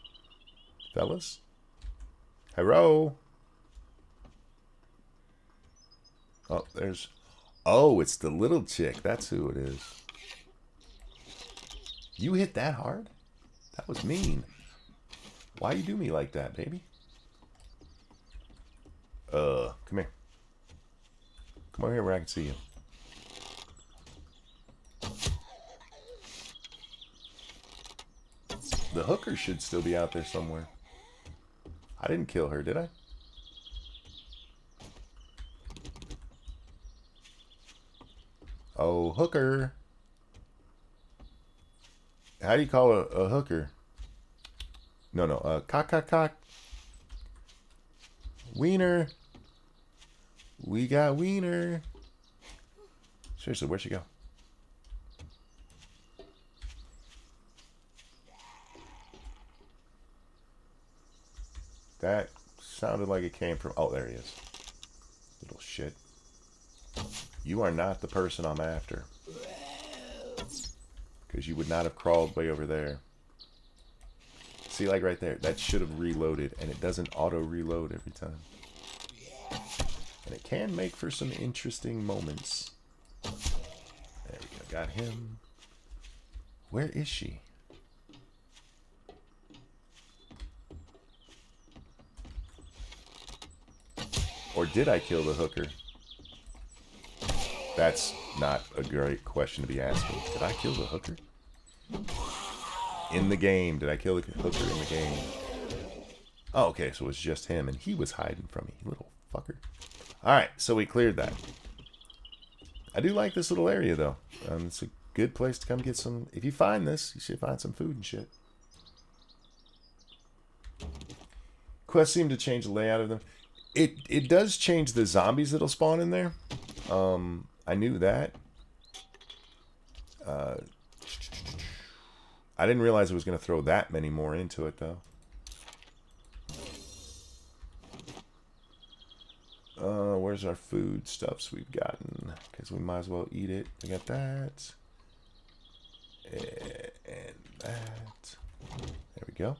Fellas? Hello? Oh, there's... Oh, it's the little chick. That's who it is. You hit that hard? That was mean. Why you do me like that, baby? Come here. Come over here where I can see you. The hooker should still be out there somewhere. I didn't kill her, did I? Oh, hooker. How do you call a hooker? No, cock. Wiener. We got wiener. Seriously, where'd she go? That sounded like it came from... Oh, there he is. Little shit. You are not the person I'm after. Because you would not have crawled way over there. See, like right there. That should have reloaded. And it doesn't auto-reload every time. And it can make for some interesting moments. There we go. Got him. Where is she? Or did I kill the hooker? That's not a great question to be asking. Did I kill the hooker? In the game. Did I kill the hooker in the game? Oh, okay. So it was just him. And he was hiding from me. You little fucker. Alright. So we cleared that. I do like this little area, though. It's a good place to come get some... If you find this, you should find some food and shit. Quests seem to change the layout of them. It does change the zombies that'll spawn in there. I knew that. I didn't realize it was going to throw that many more into it, though. Where's our food stuffs we've gotten? Because we might as well eat it. We got that. And that. There we go.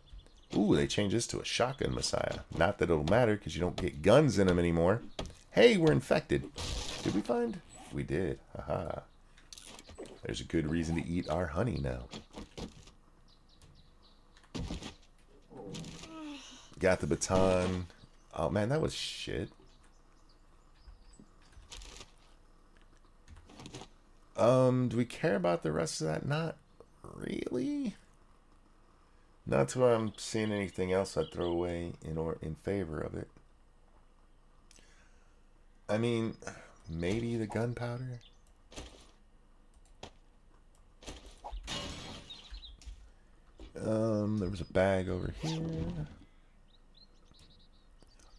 Ooh, they changed this to a shotgun messiah. Not that it'll matter, because you don't get guns in them anymore. Hey, we're infected. Did we find? We did. Haha. There's a good reason to eat our honey now. Got the baton. Oh, man, that was shit. Do we care about the rest of that? Not really. Not till I'm seeing anything else I'd throw away in favor of it. I mean, maybe the gunpowder. There was a bag over here.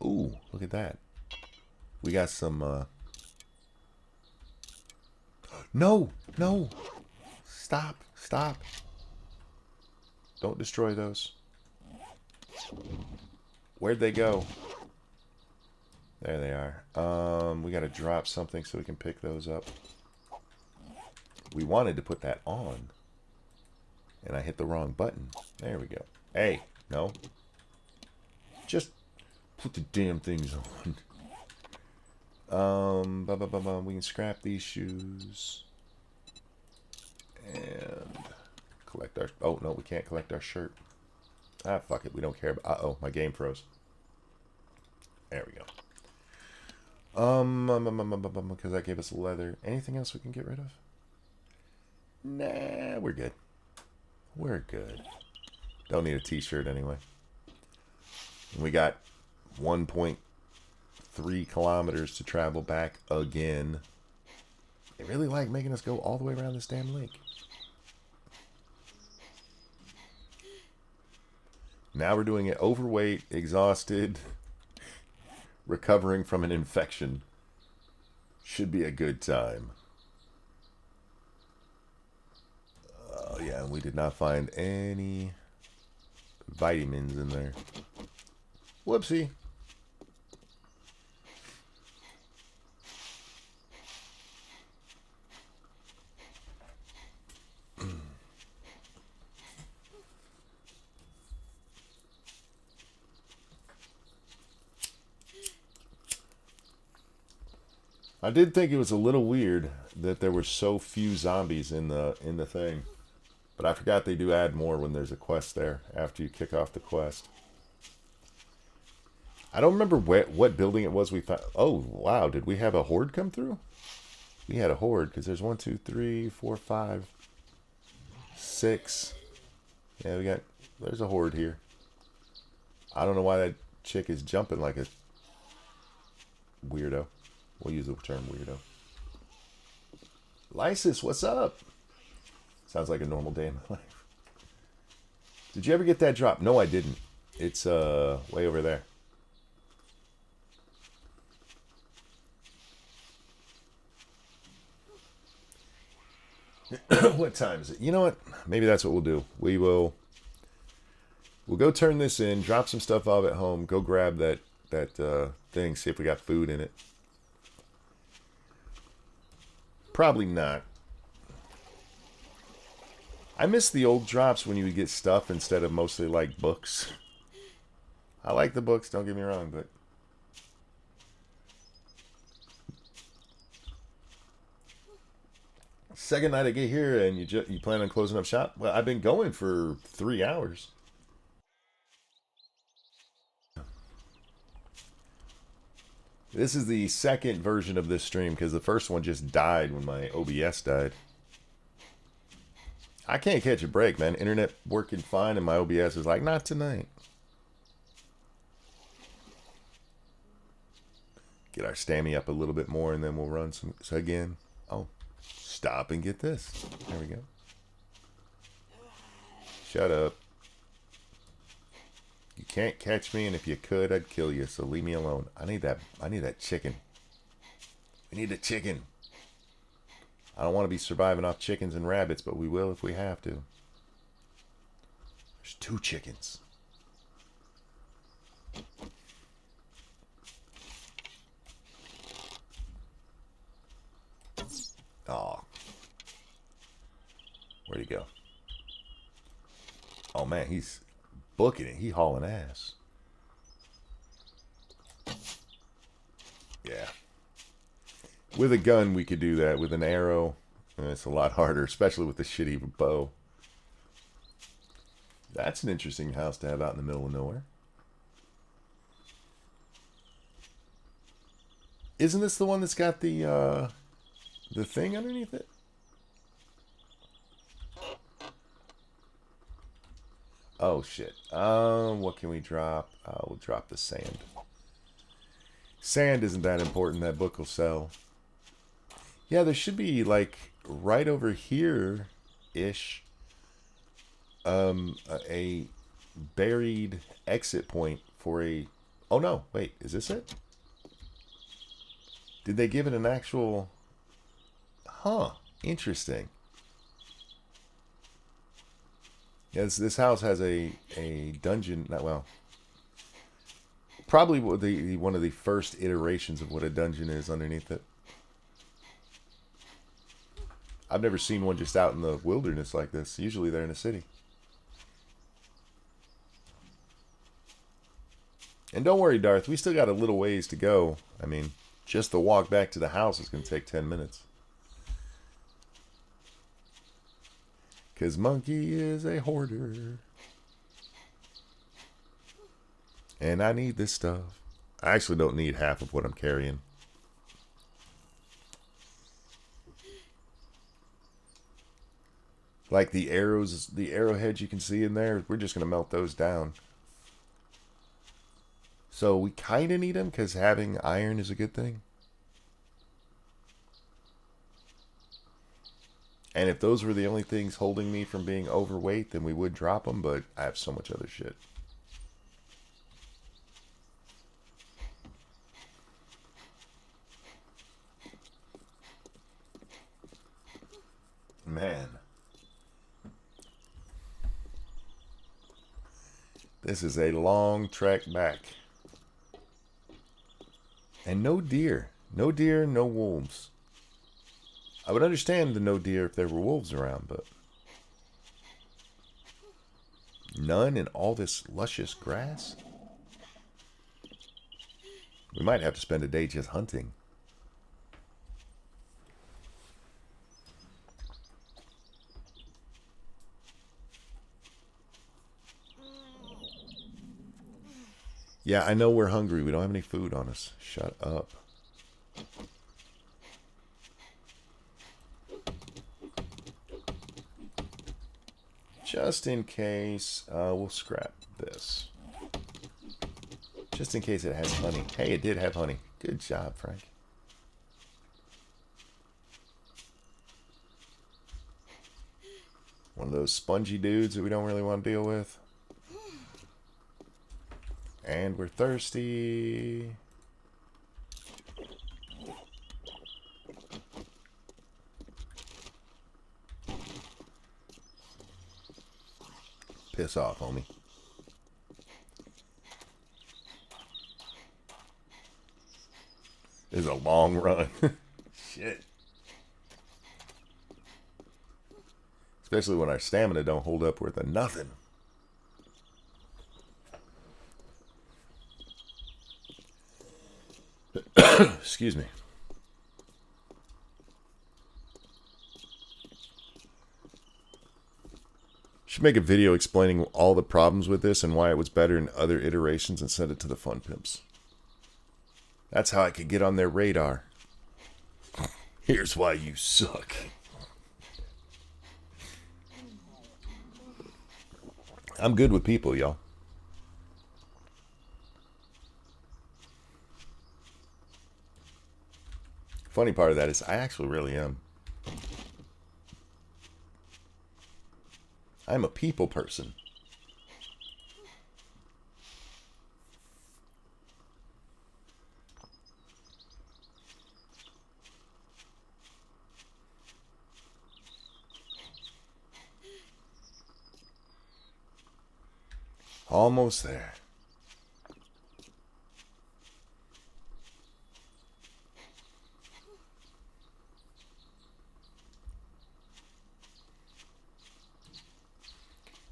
Ooh, look at that. We got some, No! No! Stop! Stop! Don't destroy those. Where'd they go? There they are. We gotta drop something so we can pick those up. We wanted to put that on. And I hit the wrong button. There we go. Hey, no. Just put the damn things on. We can scrap these shoes. And collect our... Oh, no, we can't collect our shirt. Ah, fuck it. We don't care. Uh-oh, my game froze. There we go. Because that gave us leather. Anything else we can get rid of? Nah, we're good. We're good. Don't need a t-shirt anyway. And we got 1.3 kilometers to travel back again. They really like making us go all the way around this damn lake. Now we're doing it overweight, exhausted, recovering from an infection. Should be a good time. Yeah, and we did not find any vitamins in there. Whoopsie. I did think it was a little weird that there were so few zombies in the thing. But I forgot they do add more when there's a quest there after you kick off the quest. I don't remember what building it was we found. Oh, wow. Did we have a horde come through? We had a horde because there's 1, 2, 3, 4, 5, 6. Yeah, there's a horde here. I don't know why that chick is jumping like a weirdo. We'll use the term weirdo. Lysis, what's up? Sounds like a normal day in my life. Did you ever get that drop? No, I didn't. It's way over there. What time is it? You know what? Maybe that's what we'll do. We'll go turn this in, drop some stuff off at home, go grab that thing, see if we got food in it. Probably not. I miss the old drops when you would get stuff instead of mostly like books. I like the books, don't get me wrong, but second night I get here and you plan on closing up shop? Well, I've been going for 3 hours. This is the second version of this stream because the first one just died when my OBS died. I can't catch a break, man. Internet working fine and my OBS is like, not tonight. Get our stammy up a little bit more and then we'll run some again. Oh, stop and get this. There we go. Shut up. You can't catch me, and if you could, I'd kill you, so leave me alone. I need that chicken. We need the chicken. I don't want to be surviving off chickens and rabbits, but we will if we have to. There's 2 chickens. Oh. Where'd he go? Oh, man, he's booking it. He hauling ass. Yeah. With a gun, we could do that. With an arrow, it's a lot harder, especially with the shitty bow. That's an interesting house to have out in the middle of nowhere. Isn't this the one that's got the thing underneath it? Oh, shit. What can we drop? We'll drop the sand. Sand isn't that important. That book will sell. Yeah, there should be, like, right over here-ish, a buried exit point for a... Oh no, wait, is this it? Did they give it an actual... Huh, interesting. Yes, this house has a dungeon, not well. Probably one of the first iterations of what a dungeon is underneath it. I've never seen one just out in the wilderness like this. Usually they're in a city. And don't worry, Darth, we still got a little ways to go. I mean, just the walk back to the house is going to take 10 minutes. Because Monkey is a hoarder. And I need this stuff. I actually don't need half of what I'm carrying. Like the arrows, the arrowheads you can see in there, we're just going to melt those down. So we kind of need them because having iron is a good thing. And if those were the only things holding me from being overweight, then we would drop them, but I have so much other shit. Man. This is a long trek back. And no deer. No deer, no wolves. I would understand the no deer if there were wolves around, but... None in all this luscious grass? We might have to spend a day just hunting. Yeah, I know we're hungry. We don't have any food on us. Shut up. Just in case, we'll scrap this. Just in case it has honey. Hey, it did have honey. Good job, Frank. One of those spongy dudes that we don't really want to deal with. And we're thirsty. Piss off, homie. This is a long run. Shit. Especially when our stamina don't hold up worth of nothing. Excuse me. Should make a video explaining all the problems with this and why it was better in other iterations and send it to the fun pimps. That's how I could get on their radar. Here's why you suck. I'm good with people, y'all. Funny part of that is I actually really am. I'm a people person. Almost there.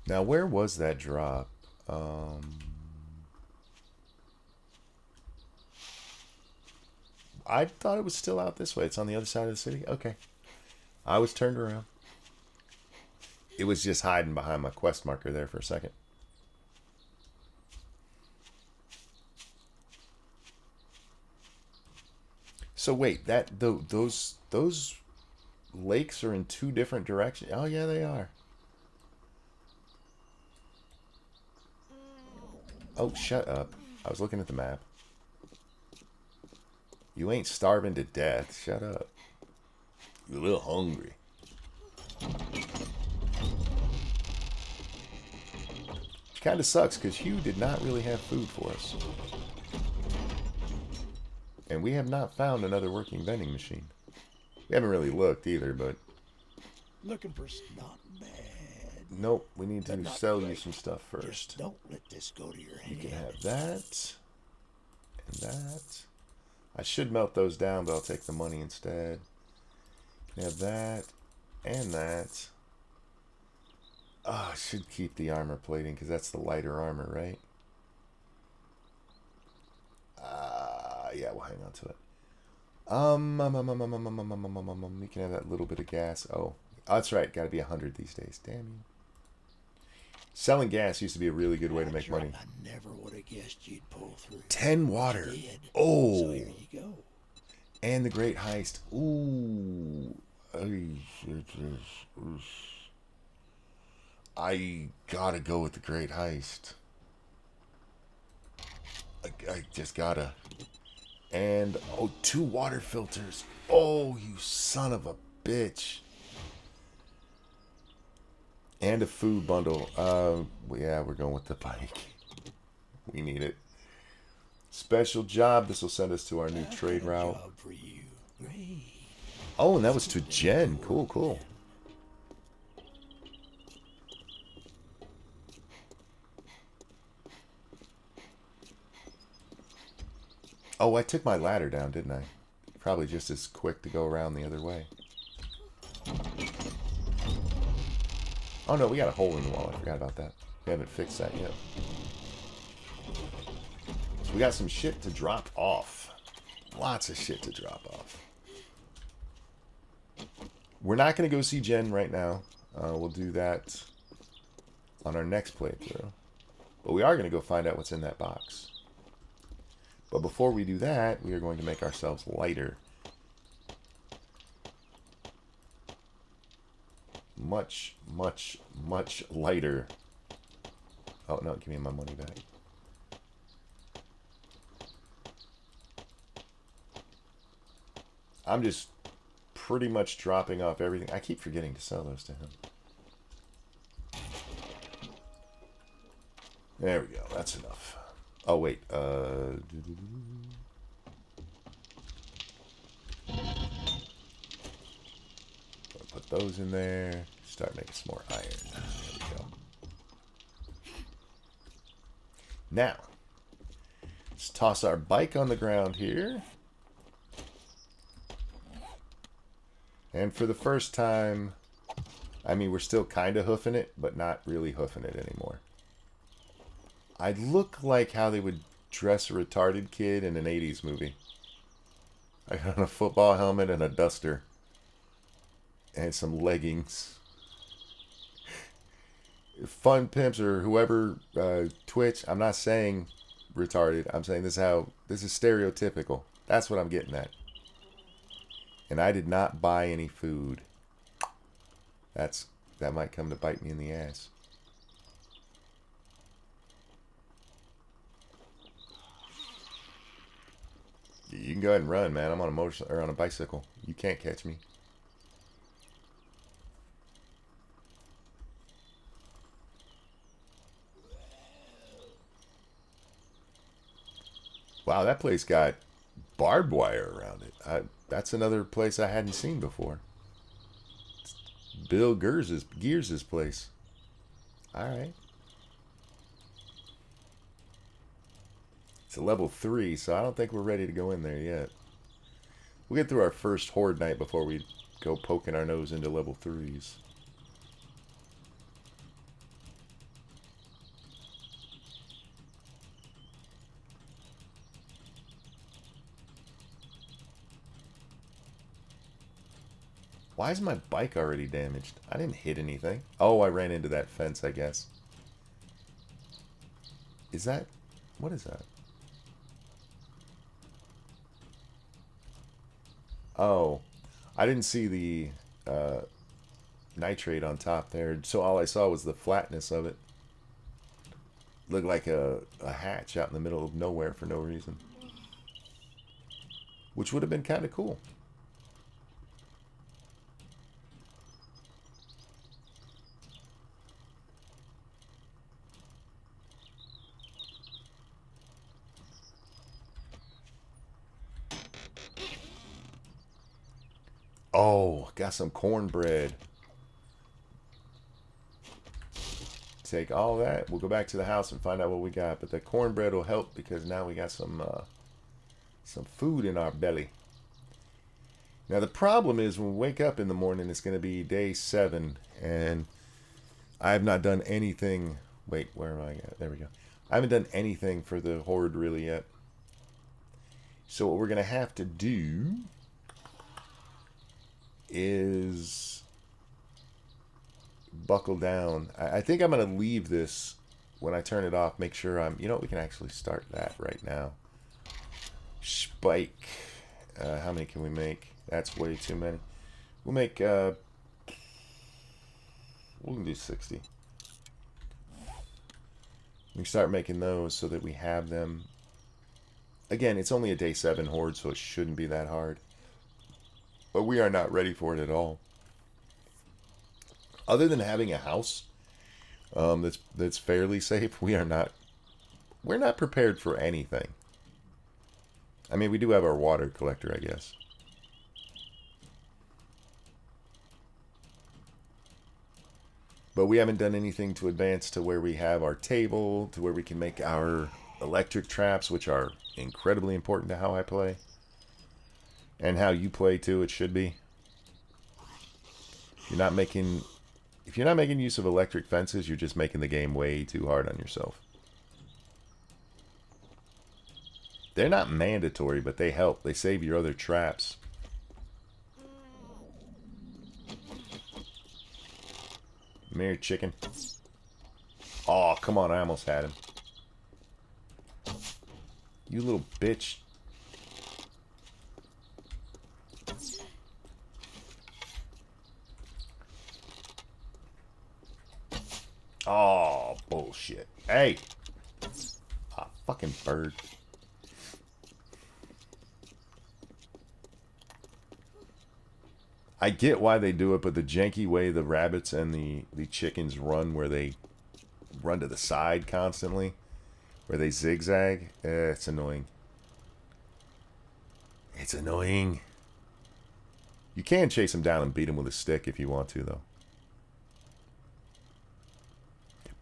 Now, where was that drop? I thought it was still out this way. It's on the other side of the city? Okay. I was turned around. It was just hiding behind my quest marker there for a second. So wait, those lakes are in two different directions? Oh yeah, they are. Oh, shut up. I was looking at the map. You ain't starving to death. Shut up. You're a little hungry. kind of sucks because Hugh did not really have food for us. And we have not found another working vending machine. We haven't really looked either, but... Looking for not bad. Nope, we need to sell you some stuff first. Just don't let this go to your head. You can have that. And that. I should melt those down, but I'll take the money instead. You can have that. And that. Oh, I should keep the armor plating, because that's the lighter armor, right? Yeah, we'll hang on to it. You can have that little bit of gas. Oh, that's right. Got to be 100 these days. Damn you. Selling gas used to be a really good way to make money. I never would have guessed you'd pull through. 10 water. Oh. So here you go. And the Great Heist. Ooh. I gotta go with the Great Heist. I just gotta. And, oh, 2 water filters. Oh, you son of a bitch. And a food bundle. Yeah, we're going with the bike. We need it. Special job. This will send us to our new trade route. Job for you. Great. Oh, and that was to Jen. Cool, cool. Oh, I took my ladder down, didn't I? Probably just as quick to go around the other way. Oh no, we got a hole in the wall. I forgot about that. We haven't fixed that yet. So we got some shit to drop off. Lots of shit to drop off. We're not going to go see Jen right now. We'll do that on our next playthrough. But we are going to go find out what's in that box. But before we do that, we are going to make ourselves lighter. Much, much, much lighter. Oh, no, give me my money back. I'm just pretty much dropping off everything. I keep forgetting to sell those to him. There we go. That's enough. Oh, wait. Put those in there. Start making some more iron. There we go. Now, let's toss our bike on the ground here. And for the first time, I mean, we're still kind of hoofing it, but not really hoofing it anymore. I look like how they would dress a retarded kid in an 80s movie. I got on a football helmet and a duster. And some leggings. Fun Pimps or whoever, Twitch, I'm not saying retarded. I'm saying this is stereotypical. That's what I'm getting at. And I did not buy any food. That might come to bite me in the ass. You can go ahead and run, man. I'm on a motorcycle or on a bicycle. You can't catch me. Wow, that place got barbed wire around it. That's another place I hadn't seen before. It's Bill Gears' place. All right. It's a level 3, so I don't think we're ready to go in there yet. We'll get through our first horde night before we go poking our nose into level 3s. Why is my bike already damaged? I didn't hit anything. Oh, I ran into that fence, I guess. Is that... What is that? Oh, I didn't see the nitrate on top there, so all I saw was the flatness of it. Looked like a hatch out in the middle of nowhere for no reason. Which would have been kind of cool. Oh, got some cornbread. Take all that. We'll go back to the house and find out what we got. But the cornbread will help because now we got some food in our belly. Now the problem is when we wake up in the morning, it's going to be day 7, and I have not done anything. Wait, where am I at? There we go. I haven't done anything for the horde really yet. So what we're going to have to do is buckle down. I think I'm going to leave this when I turn it off. Make sure I'm... You know what? We can actually start that right now. Spike. How many can we make? That's way too many. We'll make... we'll do 60. We can start making those so that we have them. Again, it's only a day 7 horde, so it shouldn't be that hard. But we are not ready for it at all. Other than having a house that's fairly safe, we're not prepared for anything. I mean, we do have our water collector, I guess. But we haven't done anything to advance to where we have our table, to where we can make our electric traps, which are incredibly important to how I play. And how you play, too, it should be. If you're not making use of electric fences, you're just making the game way too hard on yourself. They're not mandatory, but they help. They save your other traps. Come here, chicken. Oh, come on, I almost had him. You little bitch. Oh, bullshit. Hey! Ah, fucking bird. I get why they do it, but the janky way the rabbits and the chickens run, where they run to the side constantly, where they zigzag, it's annoying. It's annoying. You can chase them down and beat them with a stick if you want to, though.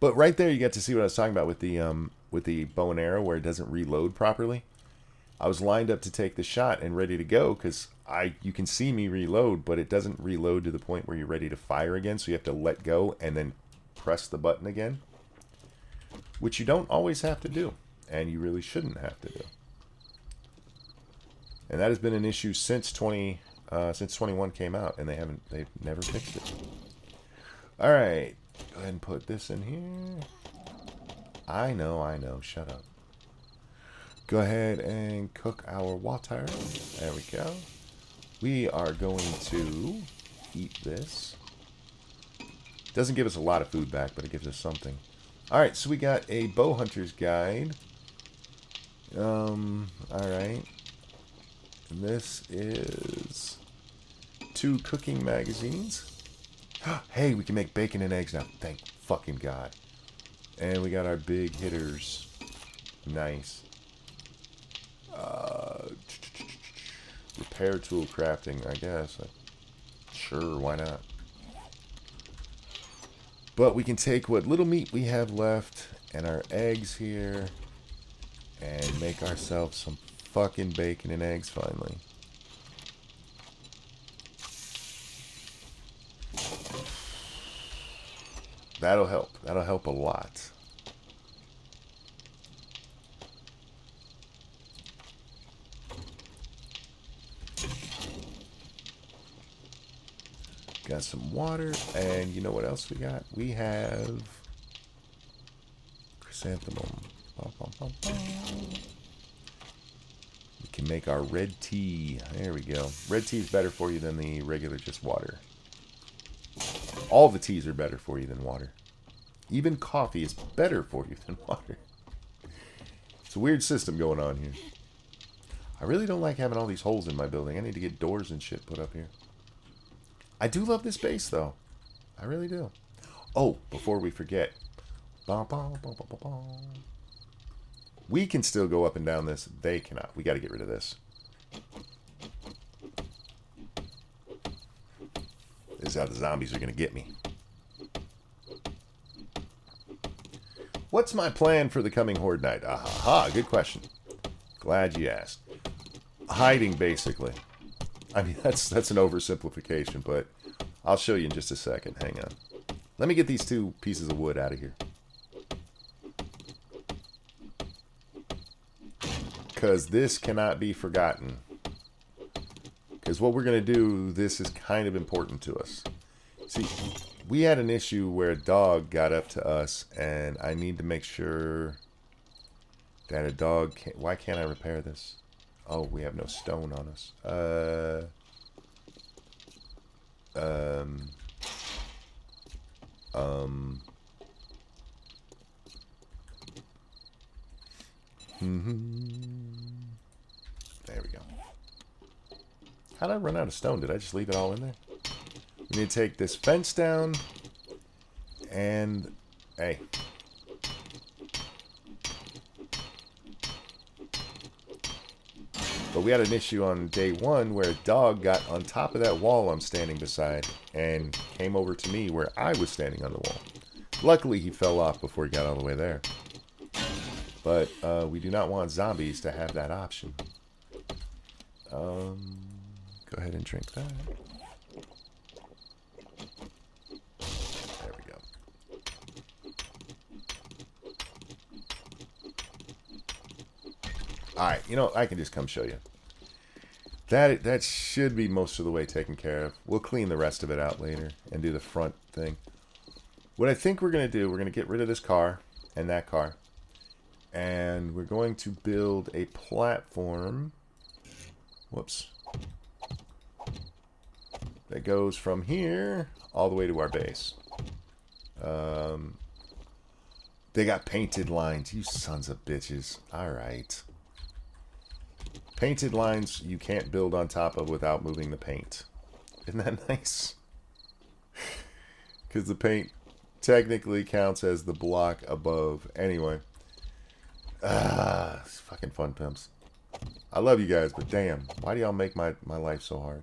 But right there, you get to see what I was talking about with the bow and arrow, where it doesn't reload properly. I was lined up to take the shot and ready to go because you can see me reload, but it doesn't reload to the point where you're ready to fire again. So you have to let go and then press the button again, which you don't always have to do, and you really shouldn't have to do. And that has been an issue since 21 came out, and they've never fixed it. All right, go ahead and put this in here. I know. Shut up. Go ahead and cook our water. There we go. We are going to eat this. Doesn't give us a lot of food back, but it gives us something. Alright, so we got a bow hunter's guide. Alright. And this is 2 cooking magazines. Hey, we can make bacon and eggs now. Thank fucking God. And we got our big hitters. Nice. Repair tool crafting, I guess. Sure, why not? But we can take what little meat we have left and our eggs here and make ourselves some fucking bacon and eggs finally. That'll help. That'll help a lot. Got some water, and you know what else we got? We have chrysanthemum. We can make our red tea. There we go. Red tea is better for you than the regular just water. All the teas are better for you than water. Even coffee is better for you than water. It's a weird system going on here. I really don't like having all these holes in my building. I need to get doors and shit put up here. I do love this base, though. I really do. Oh, before we forget. We can still go up and down this. They cannot. We got to get rid of this. is how the zombies are going to get me. What's my plan for the coming Horde night? Aha, good question. Glad you asked. Hiding, basically. I mean, that's an oversimplification, but I'll show you in just a second. Hang on. Let me get these 2 pieces of wood out of here. Because this cannot be forgotten. Because what we're going to do, this is kind of important to us. See, we had an issue where a dog got up to us, and I need to make sure that a dog can't... Why can't I repair this? Oh, we have no stone on us. There we go. How'd I run out of stone? Did I just leave it all in there? We need to take this fence down. And... Hey. But we had an issue on day 1 where a dog got on top of that wall I'm standing beside and came over to me where I was standing on the wall. Luckily, he fell off before he got all the way there. But we do not want zombies to have that option. Go ahead and drink that. There we go. Alright, you know, I can just come show you. That should be most of the way taken care of. We'll clean the rest of it out later and do the front thing. What I think we're going to do, we're going to get rid of this car and that car. And we're going to build a platform. Whoops. That goes from here all the way to our base. They got painted lines. You sons of bitches. Alright. Painted lines you can't build on top of without moving the paint. Isn't that nice? Because the paint technically counts as the block above. Anyway. It's fucking fun, pimps. I love you guys, but damn. Why do y'all make my life so hard?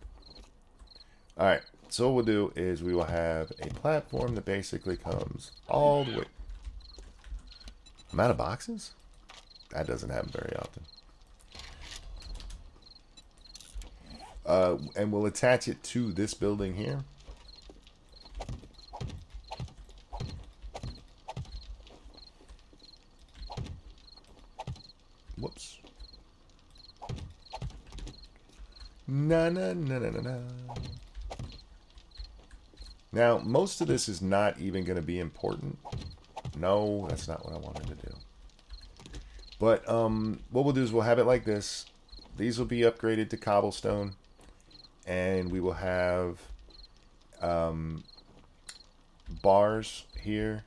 Alright. So what we'll do is we will have a platform that basically comes all the way. I'm out of boxes? That doesn't happen very often. And we'll attach it to this building here. Whoops. Na na na na na na. Now, most of this is not even going to be important. No, that's not what I wanted to do. But what we'll do is we'll have it like this. These will be upgraded to cobblestone. And we will have bars here.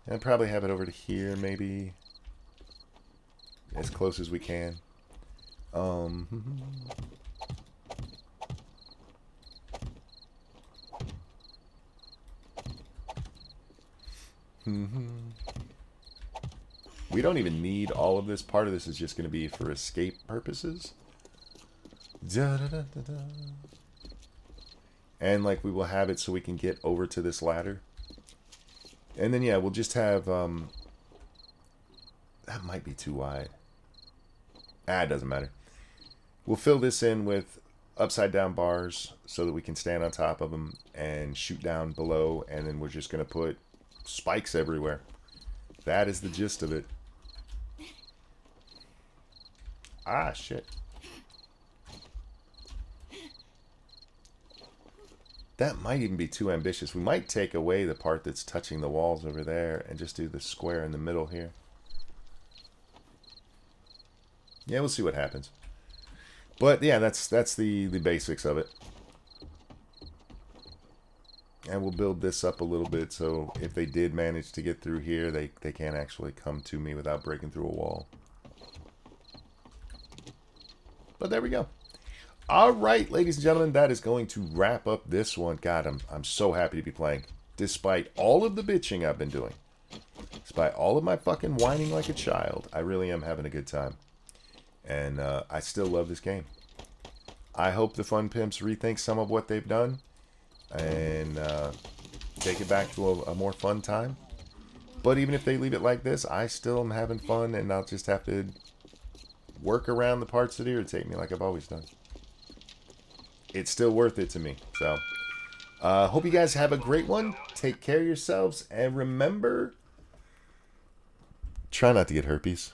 And probably have it over to here, maybe. As close as we can. We don't even need all of this. Part of this is just going to be for escape purposes. Da, da, da, da, da. And like we will have it so we can get over to this ladder. And then yeah, we'll just have that might be too wide. It doesn't matter. We'll fill this in with upside down bars so that we can stand on top of them and shoot down below, and then we're just going to put spikes everywhere. That is the gist of it. Ah, shit. That might even be too ambitious. We might take away the part that's touching the walls over there and just do the square in the middle here. Yeah, we'll see what happens. But yeah, that's the basics of it. And we'll build this up a little bit so if they did manage to get through here, they can't actually come to me without breaking through a wall. But there we go. Alright, ladies and gentlemen, that is going to wrap up this one. God, I'm so happy to be playing. Despite all of the bitching I've been doing. Despite all of my fucking whining like a child. I really am having a good time. And I still love this game. I hope the Fun Pimps rethink some of what they've done. and take it back to a more fun time. But even if they leave it like this, I still am having fun, and I'll just have to work around the parts that irritate me like I've always done. It's still worth it to me. So, hope you guys have a great one. Take care of yourselves, and remember, try not to get herpes.